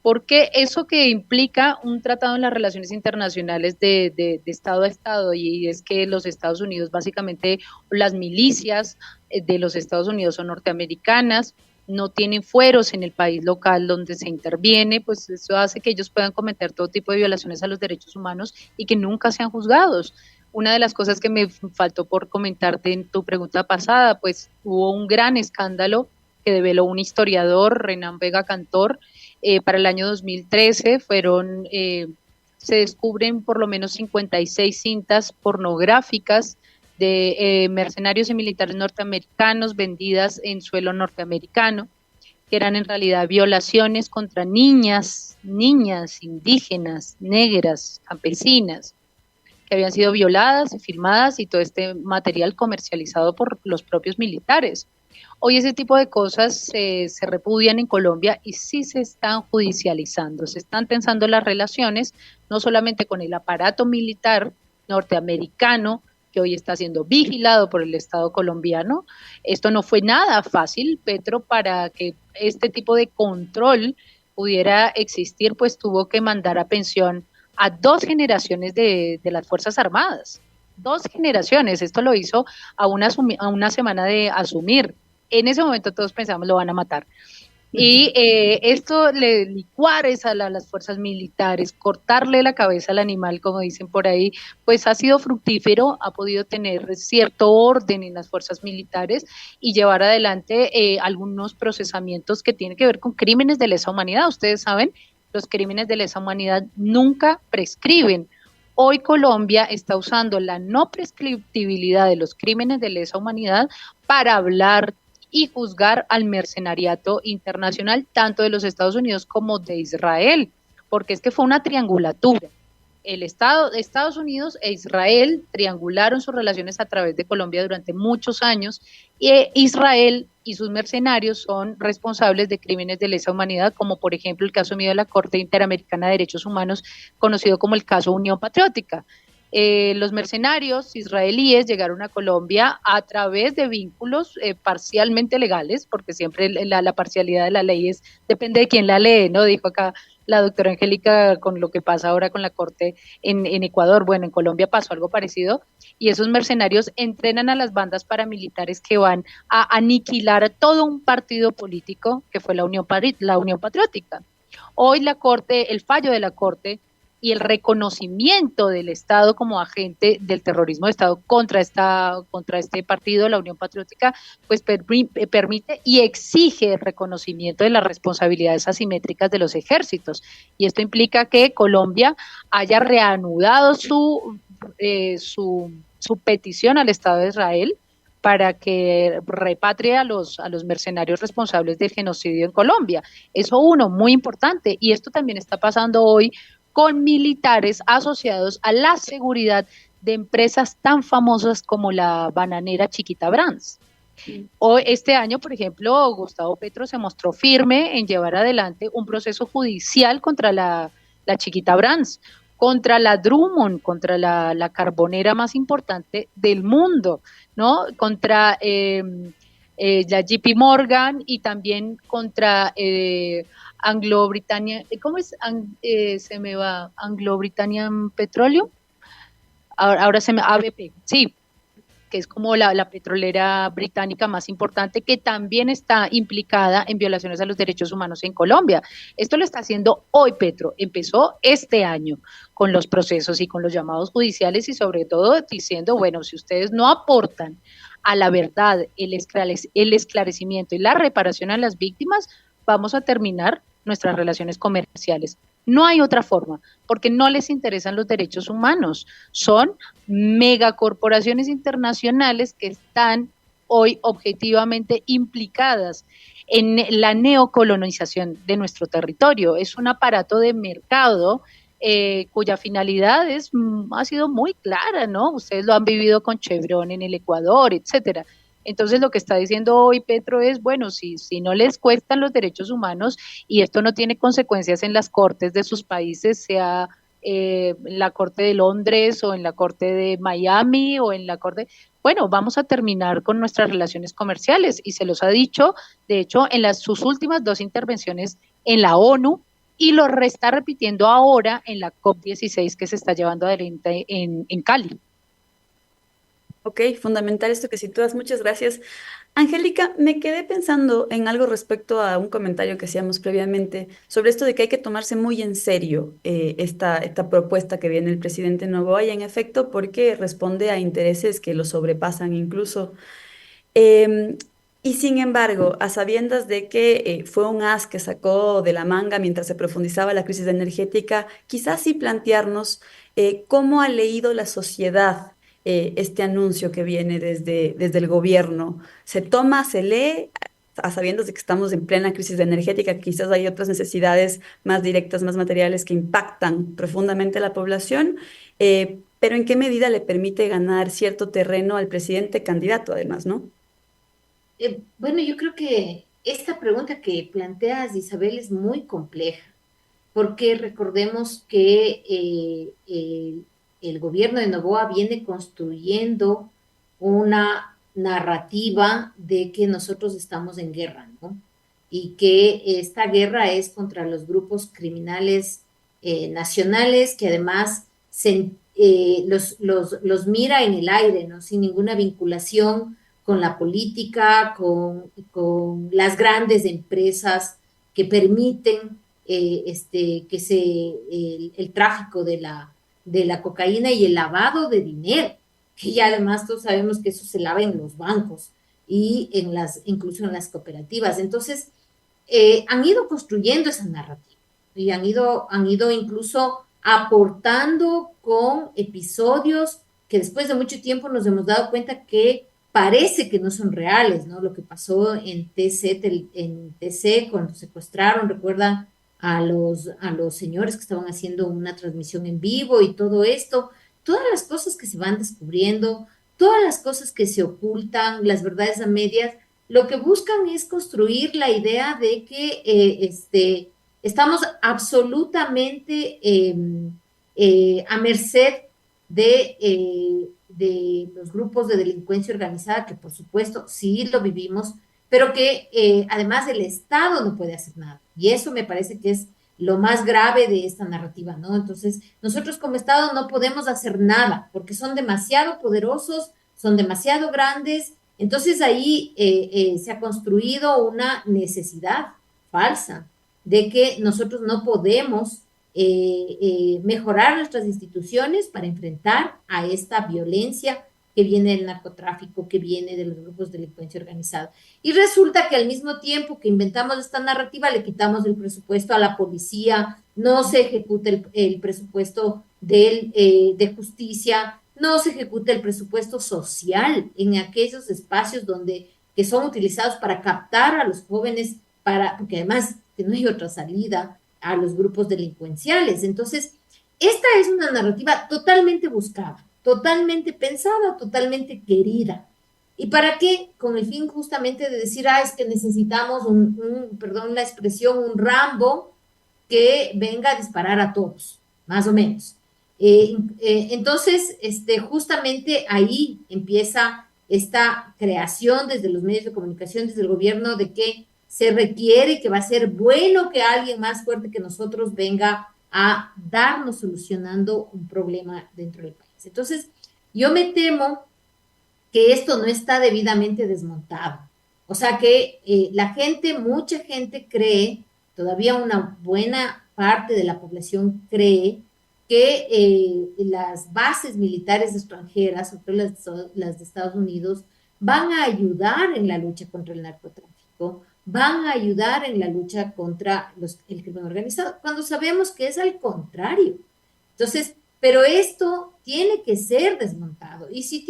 porque eso que implica un tratado en las relaciones internacionales de Estado a Estado, y es que los Estados Unidos, básicamente las milicias de los Estados Unidos son norteamericanas, no tienen fueros en el país local donde se interviene, pues eso hace que ellos puedan cometer todo tipo de violaciones a los derechos humanos y que nunca sean juzgados. Una de las cosas que me faltó por comentarte en tu pregunta pasada, pues hubo un gran escándalo que develó un historiador, Renan Vega Cantor, para el año 2013 se descubren por lo menos 56 cintas pornográficas de mercenarios y militares norteamericanos vendidas en suelo norteamericano, que eran en realidad violaciones contra niñas indígenas, negras, campesinas, que habían sido violadas y filmadas, y todo este material comercializado por los propios militares. Hoy ese tipo de cosas se repudian en Colombia y sí se están judicializando, se están tensando las relaciones, no solamente con el aparato militar norteamericano, que hoy está siendo vigilado por el Estado colombiano. Esto no fue nada fácil, Petro, para que este tipo de control pudiera existir, pues tuvo que mandar a pensión a 2 generaciones de las Fuerzas Armadas. 2 generaciones, esto lo hizo a una semana de asumir. En ese momento todos pensamos lo van a matar. Y esto licuar a las fuerzas militares, cortarle la cabeza al animal, como dicen por ahí, pues ha sido fructífero, ha podido tener cierto orden en las fuerzas militares y llevar adelante algunos procesamientos que tienen que ver con crímenes de lesa humanidad. Ustedes saben, los crímenes de lesa humanidad nunca prescriben. Hoy Colombia está usando la no prescriptibilidad de los crímenes de lesa humanidad para hablar y juzgar al mercenariato internacional, tanto de los Estados Unidos como de Israel, porque es que fue una triangulatura. El Estados Unidos e Israel triangularon sus relaciones a través de Colombia durante muchos años, y Israel y sus mercenarios son responsables de crímenes de lesa humanidad, como por ejemplo el caso asumido de la Corte Interamericana de Derechos Humanos, conocido como el caso Unión Patriótica. Los mercenarios israelíes llegaron a Colombia a través de vínculos parcialmente legales, porque siempre la parcialidad de la ley depende de quién la lee, ¿no? Dijo acá la doctora Angélica con lo que pasa ahora con la Corte en Ecuador. Bueno, en Colombia pasó algo parecido, y esos mercenarios entrenan a las bandas paramilitares que van a aniquilar a todo un partido político que fue la Unión Patriótica. Hoy la Corte, el fallo de la Corte y el reconocimiento del Estado como agente del terrorismo de Estado contra este partido, la Unión Patriótica, pues permite y exige el reconocimiento de las responsabilidades asimétricas de los ejércitos. Y esto implica que Colombia haya reanudado su petición al Estado de Israel para que repatrie a los mercenarios responsables del genocidio en Colombia. Eso muy importante, y esto también está pasando hoy con militares asociados a la seguridad de empresas tan famosas como la bananera Chiquita Brands. Hoy, este año, por ejemplo, Gustavo Petro se mostró firme en llevar adelante un proceso judicial contra la Chiquita Brands, contra la Drummond, contra la carbonera más importante del mundo, ¿no? Contra la JP Morgan, y también contra Anglo Britannia, ¿cómo es? Se me va, Anglo Britannian Petroleum, ahora se me, ABP, sí, que es como la petrolera británica más importante, que también está implicada en violaciones a los derechos humanos en Colombia. Esto lo está haciendo hoy Petro, empezó este año con los procesos y con los llamados judiciales, y sobre todo diciendo, bueno, si ustedes no aportan a la verdad, el esclarecimiento y la reparación a las víctimas, vamos a terminar nuestras relaciones comerciales. No hay otra forma, porque no les interesan los derechos humanos. Son megacorporaciones internacionales que están hoy objetivamente implicadas en la neocolonización de nuestro territorio. Es un aparato de mercado cuya finalidad ha sido muy clara, ¿no? Ustedes lo han vivido con Chevron en el Ecuador, etcétera. Entonces lo que está diciendo hoy Petro es, bueno, si no les cuestan los derechos humanos y esto no tiene consecuencias en las cortes de sus países, sea en la Corte de Londres o en la Corte de Miami o en la Corte, bueno, vamos a terminar con nuestras relaciones comerciales, y se los ha dicho, de hecho, en sus últimas 2 intervenciones en la ONU y lo está repitiendo ahora en la COP16 que se está llevando adelante en Cali. Ok, fundamental esto que sitúas, muchas gracias. Angélica, me quedé pensando en algo respecto a un comentario que hacíamos previamente sobre esto de que hay que tomarse muy en serio esta propuesta que viene el presidente Noboa y en efecto porque responde a intereses que lo sobrepasan incluso. Em, y sin embargo, a sabiendas de que fue un as que sacó de la manga mientras se profundizaba la crisis energética, quizás sí plantearnos cómo ha leído la sociedad este anuncio que viene desde el gobierno. ¿Se toma, se lee? A sabiendas de que estamos en plena crisis energética, quizás hay otras necesidades más directas, más materiales que impactan profundamente a la población, pero ¿en qué medida le permite ganar cierto terreno al presidente candidato, además, ¿no? Bueno, yo creo que esta pregunta que planteas, Isabel, es muy compleja, porque recordemos que el gobierno de Noboa viene construyendo una narrativa de que nosotros estamos en guerra, ¿no? Y que esta guerra es contra los grupos criminales nacionales que además los mira en el aire, ¿no? Sin ninguna vinculación con la política, con las grandes empresas que permiten el tráfico de la cocaína y el lavado de dinero, que ya además todos sabemos que eso se lava en los bancos y incluso en las cooperativas. Entonces, han ido construyendo esa narrativa y han ido incluso aportando con episodios que después de mucho tiempo nos hemos dado cuenta que parece que no son reales, ¿no? Lo que pasó en TC cuando secuestraron, recuerdan a los señores que estaban haciendo una transmisión en vivo y todo esto, todas las cosas que se van descubriendo, todas las cosas que se ocultan, las verdades a medias, lo que buscan es construir la idea de que estamos absolutamente a merced de los grupos de delincuencia organizada, que por supuesto sí lo vivimos, pero que además el Estado no puede hacer nada. Y eso me parece que es lo más grave de esta narrativa, ¿no? Entonces, nosotros como Estado no podemos hacer nada, porque son demasiado poderosos, son demasiado grandes. Entonces ahí se ha construido una necesidad falsa de que nosotros no podemos mejorar nuestras instituciones para enfrentar a esta violencia que viene del narcotráfico, que viene de los grupos de delincuencia organizada. Y resulta que al mismo tiempo que inventamos esta narrativa, le quitamos el presupuesto a la policía, no se ejecuta el presupuesto de justicia, no se ejecuta el presupuesto social en aquellos espacios que son utilizados para captar a los jóvenes, porque además que no hay otra salida a los grupos delincuenciales. Entonces, esta es una narrativa totalmente buscada, totalmente pensada, totalmente querida. ¿Y para qué? Con el fin justamente de decir, es que necesitamos perdón la expresión, un Rambo que venga a disparar a todos, más o menos. Entonces, justamente ahí empieza esta creación desde los medios de comunicación, desde el gobierno, de que se requiere, que va a ser bueno que alguien más fuerte que nosotros venga a darnos solucionando un problema dentro del país. Entonces, yo me temo que esto no está debidamente desmontado. O sea que mucha gente cree, todavía una buena parte de la población cree que las bases militares extranjeras, sobre todo las de Estados Unidos, van a ayudar en la lucha contra el narcotráfico, van a ayudar en la lucha contra el crimen organizado, cuando sabemos que es al contrario. Entonces, pero esto tiene que ser desmontado. Y si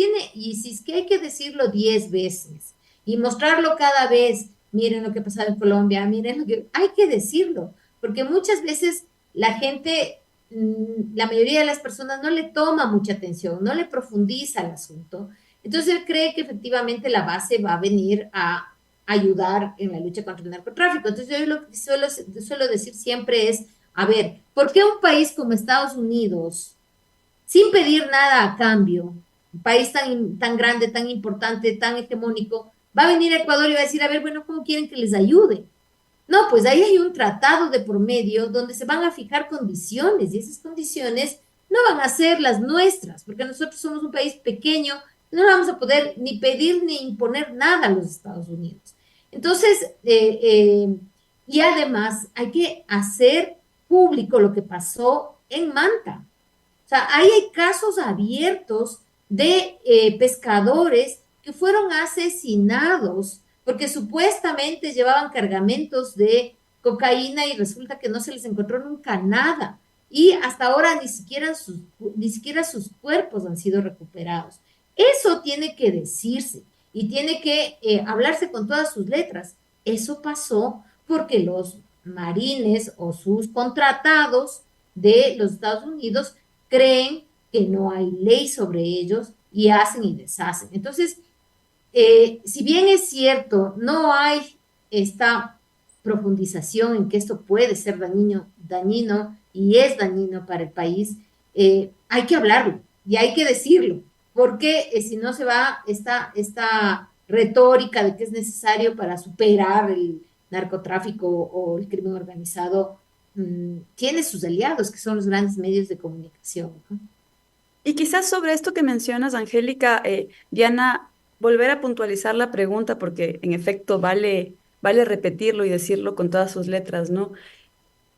es que hay que decirlo 10 veces y mostrarlo cada vez, miren lo que ha pasado en Colombia, miren lo que hay que decirlo, porque muchas veces la gente, la mayoría de las personas no le toma mucha atención, no le profundiza el asunto. Entonces él cree que efectivamente la base va a venir a ayudar en la lucha contra el narcotráfico. Entonces yo lo que suelo decir siempre es, a ver, ¿por qué un país como Estados Unidos, sin pedir nada a cambio, un país tan grande, tan importante, tan hegemónico, va a venir a Ecuador y va a decir, a ver, bueno, ¿cómo quieren que les ayude? No, pues ahí hay un tratado de por medio donde se van a fijar condiciones y esas condiciones no van a ser las nuestras, porque nosotros somos un país pequeño, no vamos a poder ni pedir ni imponer nada a los Estados Unidos. Entonces, y además hay que hacer público lo que pasó en Manta. O sea, ahí hay casos abiertos de pescadores que fueron asesinados porque supuestamente llevaban cargamentos de cocaína y resulta que no se les encontró nunca nada. Y hasta ahora ni siquiera sus cuerpos han sido recuperados. Eso tiene que decirse y tiene que hablarse con todas sus letras. Eso pasó porque los marines o sus contratados de los Estados Unidos creen que no hay ley sobre ellos y hacen y deshacen. Entonces, si bien es cierto, no hay esta profundización en que esto puede ser dañino y es dañino para el país, hay que hablarlo y hay que decirlo, porque si no se va esta retórica de que es necesario para superar el narcotráfico o el crimen organizado, tiene sus aliados, que son los grandes medios de comunicación, ¿no? Y quizás sobre esto que mencionas, Angélica, Diana, volver a puntualizar la pregunta, porque en efecto vale repetirlo y decirlo con todas sus letras, ¿no?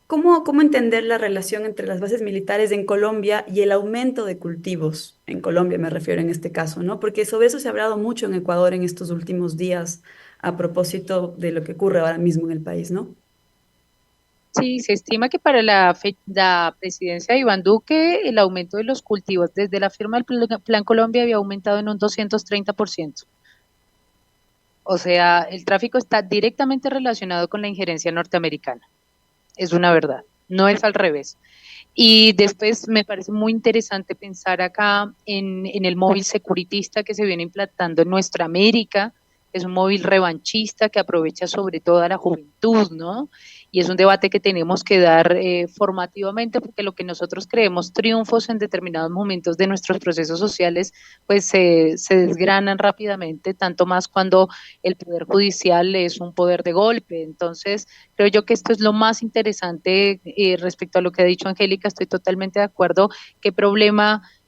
¿Cómo entender la relación entre las bases militares en Colombia y el aumento de cultivos en Colombia, me refiero en este caso, ¿no? Porque sobre eso se ha hablado mucho en Ecuador en estos últimos días a propósito de lo que ocurre ahora mismo en el país, ¿no? Sí, se estima que para la presidencia de Iván Duque el aumento de los cultivos desde la firma del Plan Colombia había aumentado en un 230%. O sea, el tráfico está directamente relacionado con la injerencia norteamericana. Es una verdad, no es al revés. Y después me parece muy interesante pensar acá en el móvil securitista que se viene implantando en nuestra América. Es un móvil revanchista que aprovecha sobre todo a la juventud, ¿no? Y es un debate que tenemos que dar formativamente, porque lo que nosotros creemos triunfos en determinados momentos de nuestros procesos sociales, pues se desgranan rápidamente, tanto más cuando el poder judicial es un poder de golpe. Entonces, creo yo que esto es lo más interesante respecto a lo que ha dicho Angélica. Estoy totalmente de acuerdo.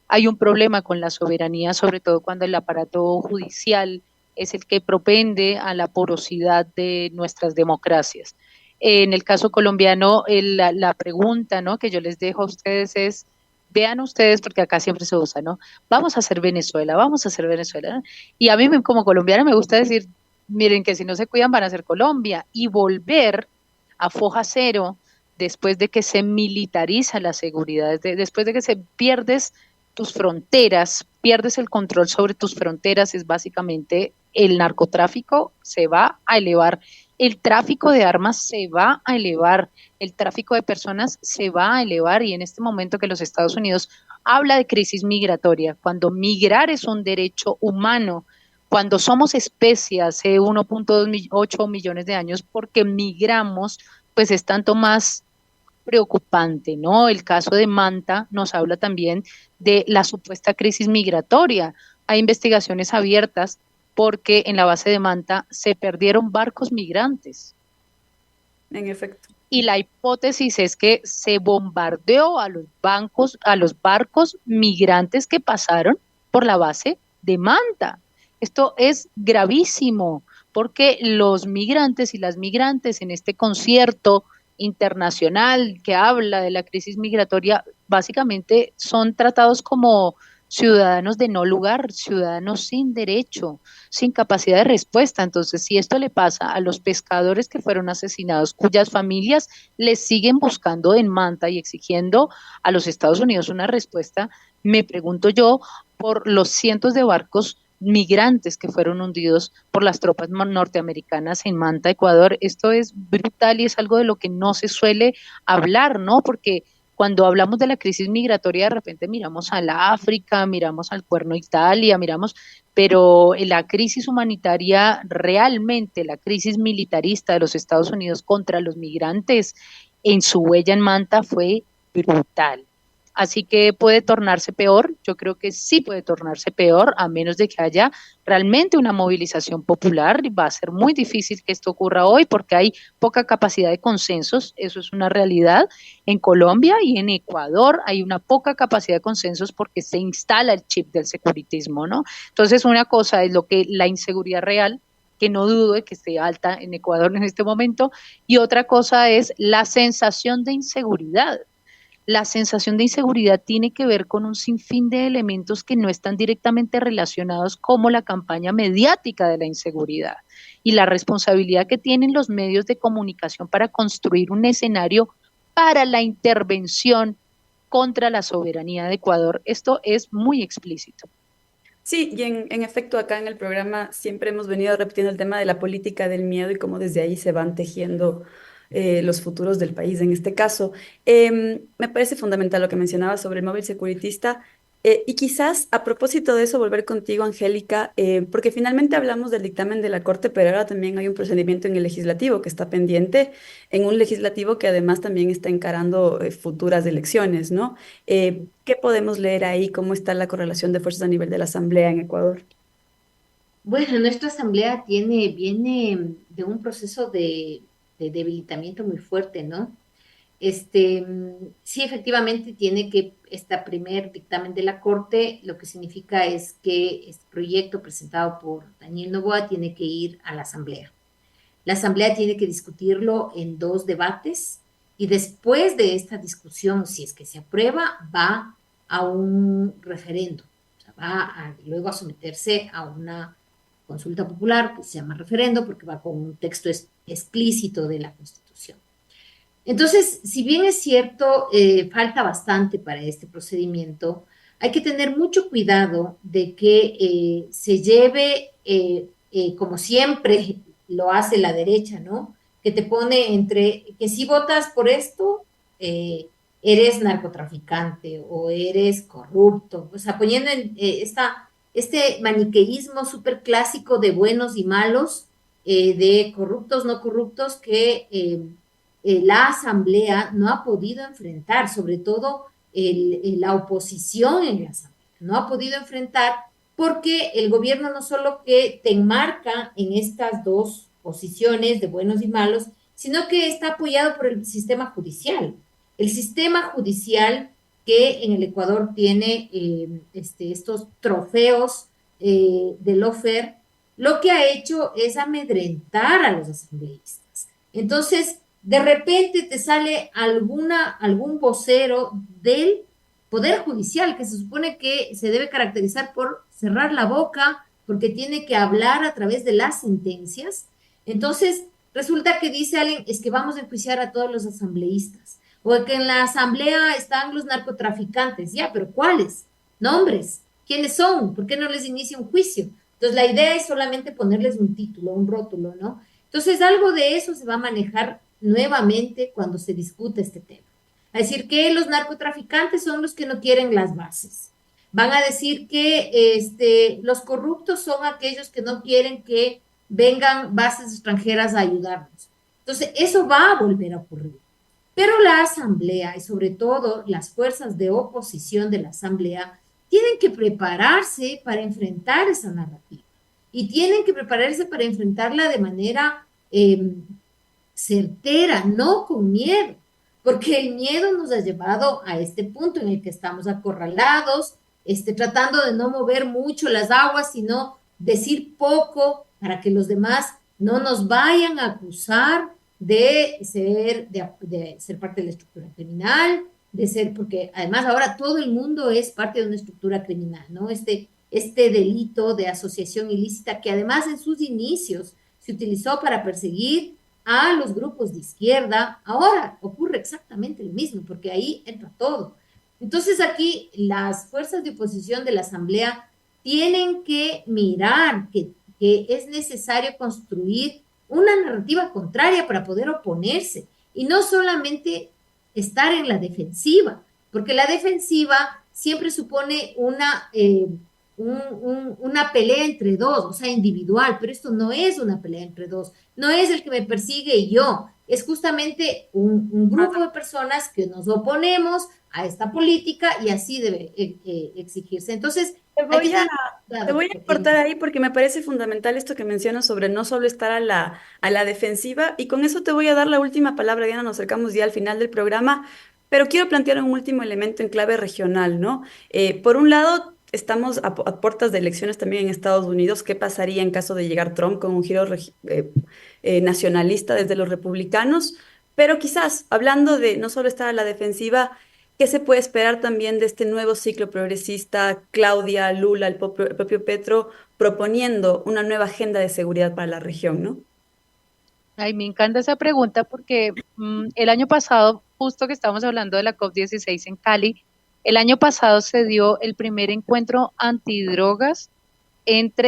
Hay un problema con la soberanía, sobre todo cuando el aparato judicial es el que propende a la porosidad de nuestras democracias. En el caso colombiano, la pregunta, ¿no?, que yo les dejo a ustedes es, vean ustedes, porque acá siempre se usa, ¿no? Vamos a hacer Venezuela, vamos a hacer Venezuela, ¿no? Y a mí como colombiana me gusta decir, miren que si no se cuidan van a ser Colombia, y volver a foja cero después de que se militariza la seguridad, después de que se pierdes tus fronteras, pierdes el control sobre tus fronteras, es básicamente el narcotráfico se va a elevar, el tráfico de armas se va a elevar, el tráfico de personas se va a elevar, y en este momento que los Estados Unidos habla de crisis migratoria, cuando migrar es un derecho humano, cuando somos especie hace 1.8 millones de años porque migramos, pues es tanto más preocupante, ¿no? El caso de Manta nos habla también de la supuesta crisis migratoria. Hay investigaciones abiertas porque en la base de Manta se perdieron barcos migrantes. En efecto. Y la hipótesis es que se bombardeó a los barcos migrantes que pasaron por la base de Manta. Esto es gravísimo porque los migrantes y las migrantes en este concierto internacional que habla de la crisis migratoria, básicamente son tratados como ciudadanos de no lugar, ciudadanos sin derecho, sin capacidad de respuesta. Entonces, si esto le pasa a los pescadores que fueron asesinados, cuyas familias les siguen buscando en Manta y exigiendo a los Estados Unidos una respuesta, me pregunto yo por los cientos de barcos migrantes que fueron hundidos por las tropas norteamericanas en Manta, Ecuador. Esto es brutal y es algo de lo que no se suele hablar, ¿no? Porque cuando hablamos de la crisis migratoria, de repente miramos a la África, miramos al Cuerno Italia, pero la crisis humanitaria, realmente la crisis militarista de los Estados Unidos contra los migrantes en su huella en Manta fue brutal. Así que puede tornarse peor, yo creo que sí puede tornarse peor, a menos de que haya realmente una movilización popular. Va a ser muy difícil que esto ocurra hoy porque hay poca capacidad de consensos, eso es una realidad. En Colombia y en Ecuador hay una poca capacidad de consensos porque se instala el chip del securitismo, ¿no? Entonces, una cosa es lo que la inseguridad real, que no dudo de que esté alta en Ecuador en este momento, y otra cosa es la sensación de inseguridad. La sensación de inseguridad tiene que ver con un sinfín de elementos que no están directamente relacionados, como la campaña mediática de la inseguridad y la responsabilidad que tienen los medios de comunicación para construir un escenario para la intervención contra la soberanía de Ecuador. Esto es muy explícito. Sí, y en efecto acá en el programa siempre hemos venido repitiendo el tema de la política del miedo y cómo desde ahí se van tejiendo los futuros del país. En este caso, me parece fundamental lo que mencionaba sobre el móvil securitista. Y quizás a propósito de eso, volver contigo, Angélica, porque finalmente hablamos del dictamen de la Corte, pero ahora también hay un procedimiento en el legislativo que está pendiente, en un legislativo que además también está encarando futuras elecciones, ¿no? ¿Qué podemos leer ahí? ¿Cómo está la correlación de fuerzas a nivel de la Asamblea en Ecuador? Bueno, nuestra asamblea viene de un proceso de debilitamiento muy fuerte, ¿no? Sí, efectivamente tiene que, este primer dictamen de la Corte, lo que significa es que este proyecto presentado por Daniel Noboa tiene que ir a la Asamblea. La Asamblea tiene que discutirlo en 2 debates y después de esta discusión, si es que se aprueba, va a un referendo, o sea, luego a someterse a una consulta popular que se llama referendo porque va con un texto explícito de la Constitución. Entonces, si bien es cierto, falta bastante para este procedimiento, hay que tener mucho cuidado de que se lleve, como siempre lo hace la derecha, ¿no? Que te pone entre que si votas por esto, eres narcotraficante o eres corrupto, o sea, poniendo en este maniqueísmo súper clásico de buenos y malos, de corruptos, no corruptos, que la Asamblea no ha podido enfrentar, sobre todo la oposición en la Asamblea, no ha podido enfrentar porque el gobierno no solo que te enmarca en estas 2 posiciones de buenos y malos, sino que está apoyado por el sistema judicial. El sistema judicial que en el Ecuador tiene estos trofeos del lawfare, lo que ha hecho es amedrentar a los asambleístas. Entonces, de repente te sale algún vocero del Poder Judicial, que se supone que se debe caracterizar por cerrar la boca, porque tiene que hablar a través de las sentencias. Entonces, resulta que dice alguien, es que vamos a enjuiciar a todos los asambleístas, o que en la asamblea están los narcotraficantes. Ya, pero ¿cuáles? Nombres. ¿Quiénes son? ¿Por qué no les inicia un juicio? Entonces, la idea es solamente ponerles un título, un rótulo, ¿no? Entonces, algo de eso se va a manejar nuevamente cuando se discute este tema. A decir que los narcotraficantes son los que no quieren las bases. Van a decir que los corruptos son aquellos que no quieren que vengan bases extranjeras a ayudarnos. Entonces, eso va a volver a ocurrir. Pero la Asamblea y sobre todo las fuerzas de oposición de la Asamblea tienen que prepararse para enfrentar esa narrativa y tienen que prepararse para enfrentarla de manera certera, no con miedo, porque el miedo nos ha llevado a este punto en el que estamos acorralados, tratando de no mover mucho las aguas, sino decir poco para que los demás no nos vayan a acusar de ser parte de la estructura criminal, porque además ahora todo el mundo es parte de una estructura criminal, ¿no? Este delito de asociación ilícita que además en sus inicios se utilizó para perseguir a los grupos de izquierda, ahora ocurre exactamente lo mismo, porque ahí entra todo. Entonces aquí las fuerzas de oposición de la Asamblea tienen que mirar que es necesario construir una narrativa contraria para poder oponerse y no solamente estar en la defensiva, porque la defensiva siempre supone una pelea entre 2, o sea, individual, pero esto no es una pelea entre 2, no es el que me persigue y yo, es justamente un grupo de personas que nos oponemos a esta política y así debe exigirse. Entonces, te voy a cortar ahí porque me parece fundamental esto que mencionas sobre no solo estar a la defensiva, y con eso te voy a dar la última palabra, Diana, nos acercamos ya al final del programa, pero quiero plantear un último elemento en clave regional, ¿no? Por un lado, estamos a puertas de elecciones también en Estados Unidos. ¿Qué pasaría en caso de llegar Trump con un giro nacionalista desde los republicanos? Pero quizás, hablando de no solo estar a la defensiva, ¿qué se puede esperar también de este nuevo ciclo progresista? Claudia, Lula, el propio Petro, proponiendo una nueva agenda de seguridad para la región, ¿no? Ay, me encanta esa pregunta porque el año pasado, justo que estábamos hablando de la COP16 en Cali, el año pasado se dio el primer encuentro antidrogas,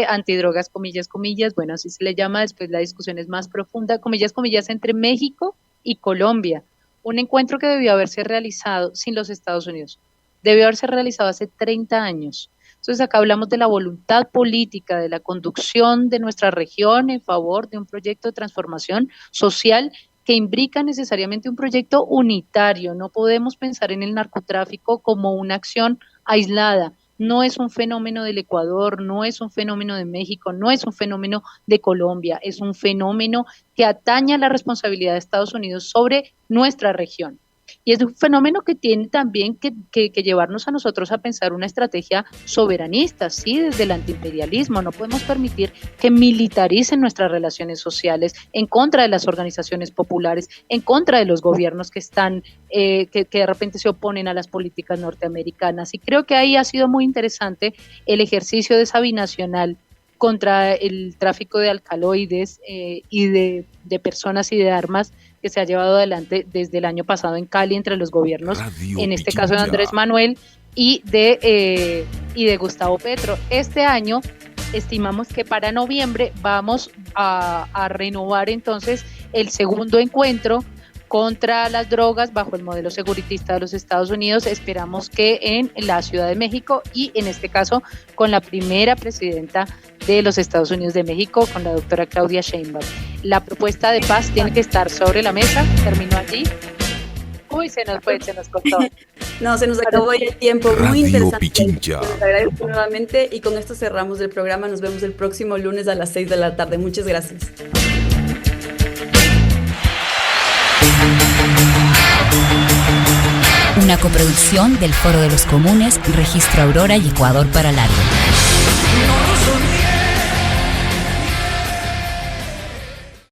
antidrogas, comillas, comillas, bueno, así se le llama, después la discusión es más profunda, comillas, comillas, entre México y Colombia. Un encuentro que debió haberse realizado sin los Estados Unidos. Debió haberse realizado hace 30 años. Entonces acá hablamos de la voluntad política, de la conducción de nuestra región en favor de un proyecto de transformación social que imbrica necesariamente un proyecto unitario. No podemos pensar en el narcotráfico como una acción aislada. No es un fenómeno del Ecuador, no es un fenómeno de México, no es un fenómeno de Colombia, es un fenómeno que atañe a la responsabilidad de Estados Unidos sobre nuestra región. Y es un fenómeno que tiene también que llevarnos a nosotros a pensar una estrategia soberanista, ¿sí? Desde el antiimperialismo. No podemos permitir que militaricen nuestras relaciones sociales en contra de las organizaciones populares, en contra de los gobiernos que están, que de repente se oponen a las políticas norteamericanas. Y creo que ahí ha sido muy interesante el ejercicio de esa binacional contra el tráfico de alcaloides y de personas y de armas que se ha llevado adelante desde el año pasado en Cali entre los gobiernos, Radio en este Pichincha. caso de Andrés Manuel y de Gustavo Petro. Este año estimamos que para noviembre vamos a renovar entonces el segundo encuentro contra las drogas bajo el modelo securitista de los Estados Unidos. Esperamos que en la Ciudad de México y en este caso con la primera presidenta de los Estados Unidos de México, con la doctora Claudia Sheinbaum. La propuesta de paz tiene que estar sobre la mesa. Terminó allí. Uy, se nos cortó. No, se nos acabó ya el tiempo. Muy Radio interesante. Pichincha. Les agradezco nuevamente y con esto cerramos el programa. Nos vemos el próximo lunes a las 6 de la tarde. Muchas gracias. Una coproducción del Foro de los Comunes, Registro Aurora y Ecuador para Largo.